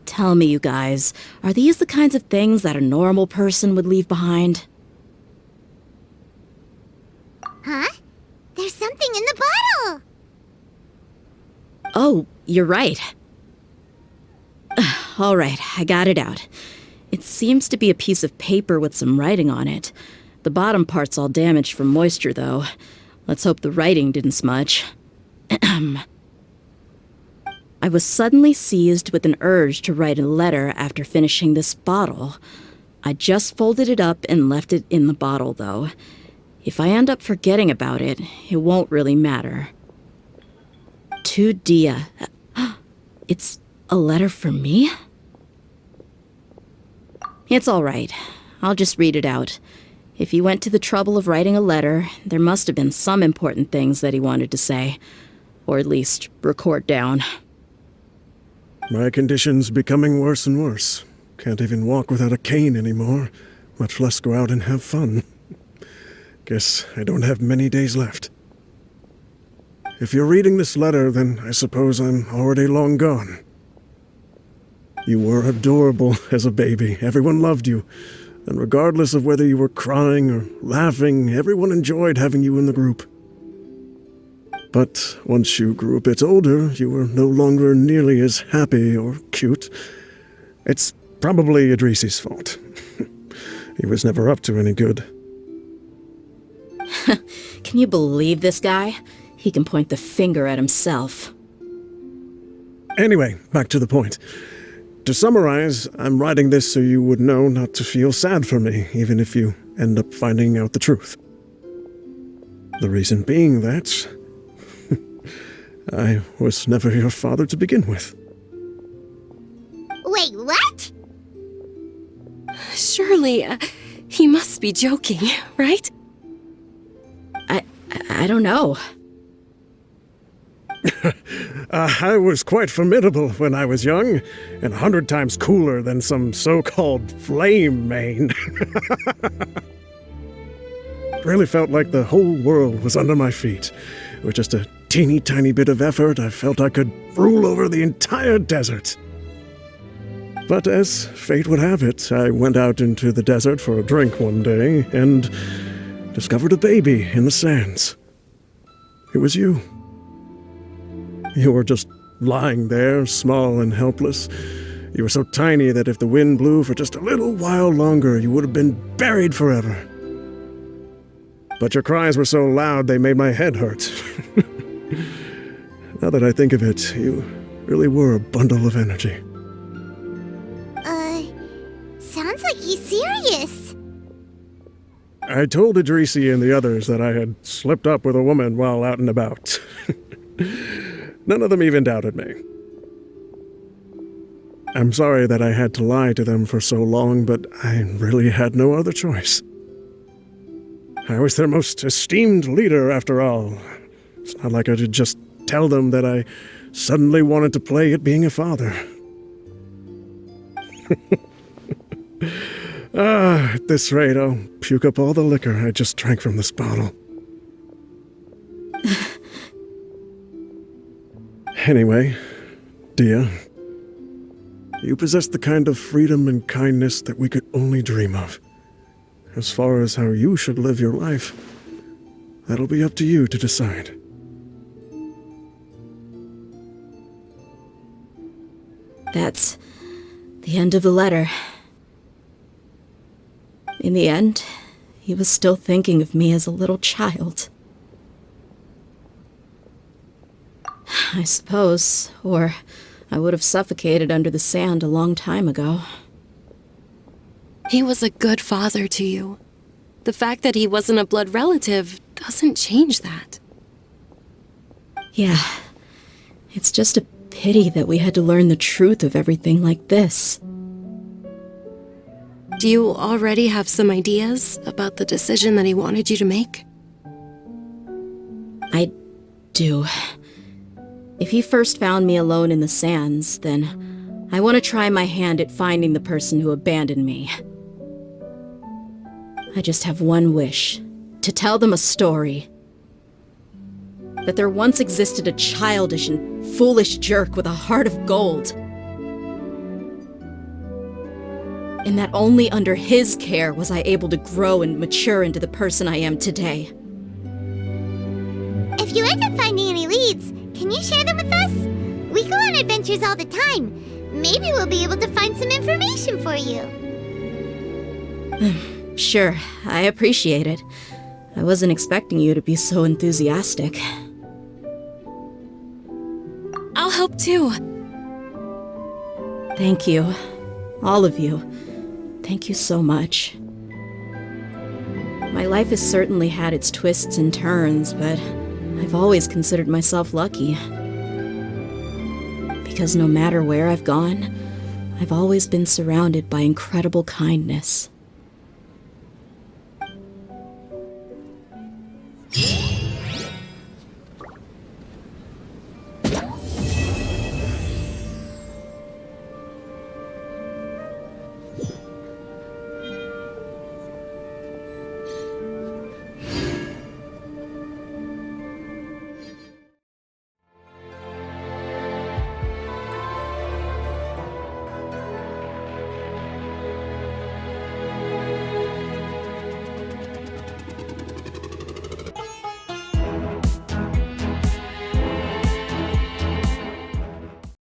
Tell me, you guys, are these the kinds of things that a normal person would leave behind? Huh? There's something in the bottle! Oh, you're right. All right, I got it out. It seems to be a piece of paper with some writing on it. The bottom part's all damaged from moisture, though. Let's hope the writing didn't smudge. I was suddenly seized with an urge to write a letter after finishing this bottle. I just folded it up and left it in the bottle, though. If I end up forgetting about it, it won't really matter. To Dehya. It's a letter for me? It's all right. I'll just read it out. If he went to the trouble of writing a letter, there must have been some important things that he wanted to say. Or at least record down. My condition's becoming worse and worse. Can't even walk without a cane anymore, much less go out and have fun. Guess I don't have many days left. If you're reading this letter, then I suppose I'm already long gone. You were adorable as a baby. Everyone loved you. And regardless of whether you were crying or laughing, everyone enjoyed having you in the group. But once you grew a bit older, you were no longer nearly as happy or cute. It's probably Idrisi's fault. He was never up to any good. Can you believe this guy? He can point the finger at himself. Anyway, back to the point. To summarize, I'm writing this so you would know not to feel sad for me, even if you end up finding out the truth. The reason being that I was never your father to begin with. Wait, what? Surely, he must be joking, right? I don't know. I was quite formidable when I was young, and 100 times cooler than some so-called flame main. It really felt like the whole world was under my feet. With just a teeny tiny bit of effort, I felt I could rule over the entire desert. But as fate would have it, I went out into the desert for a drink one day and discovered a baby in the sands. It was you. You were just lying there, small and helpless. You were so tiny that if the wind blew for just a little while longer, you would have been buried forever. But your cries were so loud they made my head hurt. Now that I think of it, you really were a bundle of energy. sounds like he's serious. I told Idrisi and the others that I had slipped up with a woman while out and about. None of them even doubted me. I'm sorry that I had to lie to them for so long, but I really had no other choice. I was their most esteemed leader, after all. It's not like I could just tell them that I suddenly wanted to play at being a father. At this rate, I'll puke up all the liquor I just drank from this bottle. Anyway, Dehya, you possess the kind of freedom and kindness that we could only dream of. As far as how you should live your life, that'll be up to you to decide. That's the end of the letter. In the end, he was still thinking of me as a little child. I suppose, or I would have suffocated under the sand a long time ago. He was a good father to you. The fact that he wasn't a blood relative doesn't change that. Yeah, it's just a pity that we had to learn the truth of everything like this. Do you already have some ideas about the decision that he wanted you to make? I do. If he first found me alone in the sands, then I want to try my hand at finding the person who abandoned me. I just have one wish, to tell them a story. That there once existed a childish and foolish jerk with a heart of gold. And that only under his care was I able to grow and mature into the person I am today. If you end up finding any leads, can you share them with us? We go on adventures all the time. Maybe we'll be able to find some information for you. Sure, I appreciate it. I wasn't expecting you to be so enthusiastic. I'll help too. Thank you. All of you. Thank you so much. My life has certainly had its twists and turns, but I've always considered myself lucky. Because no matter where I've gone, I've always been surrounded by incredible kindness.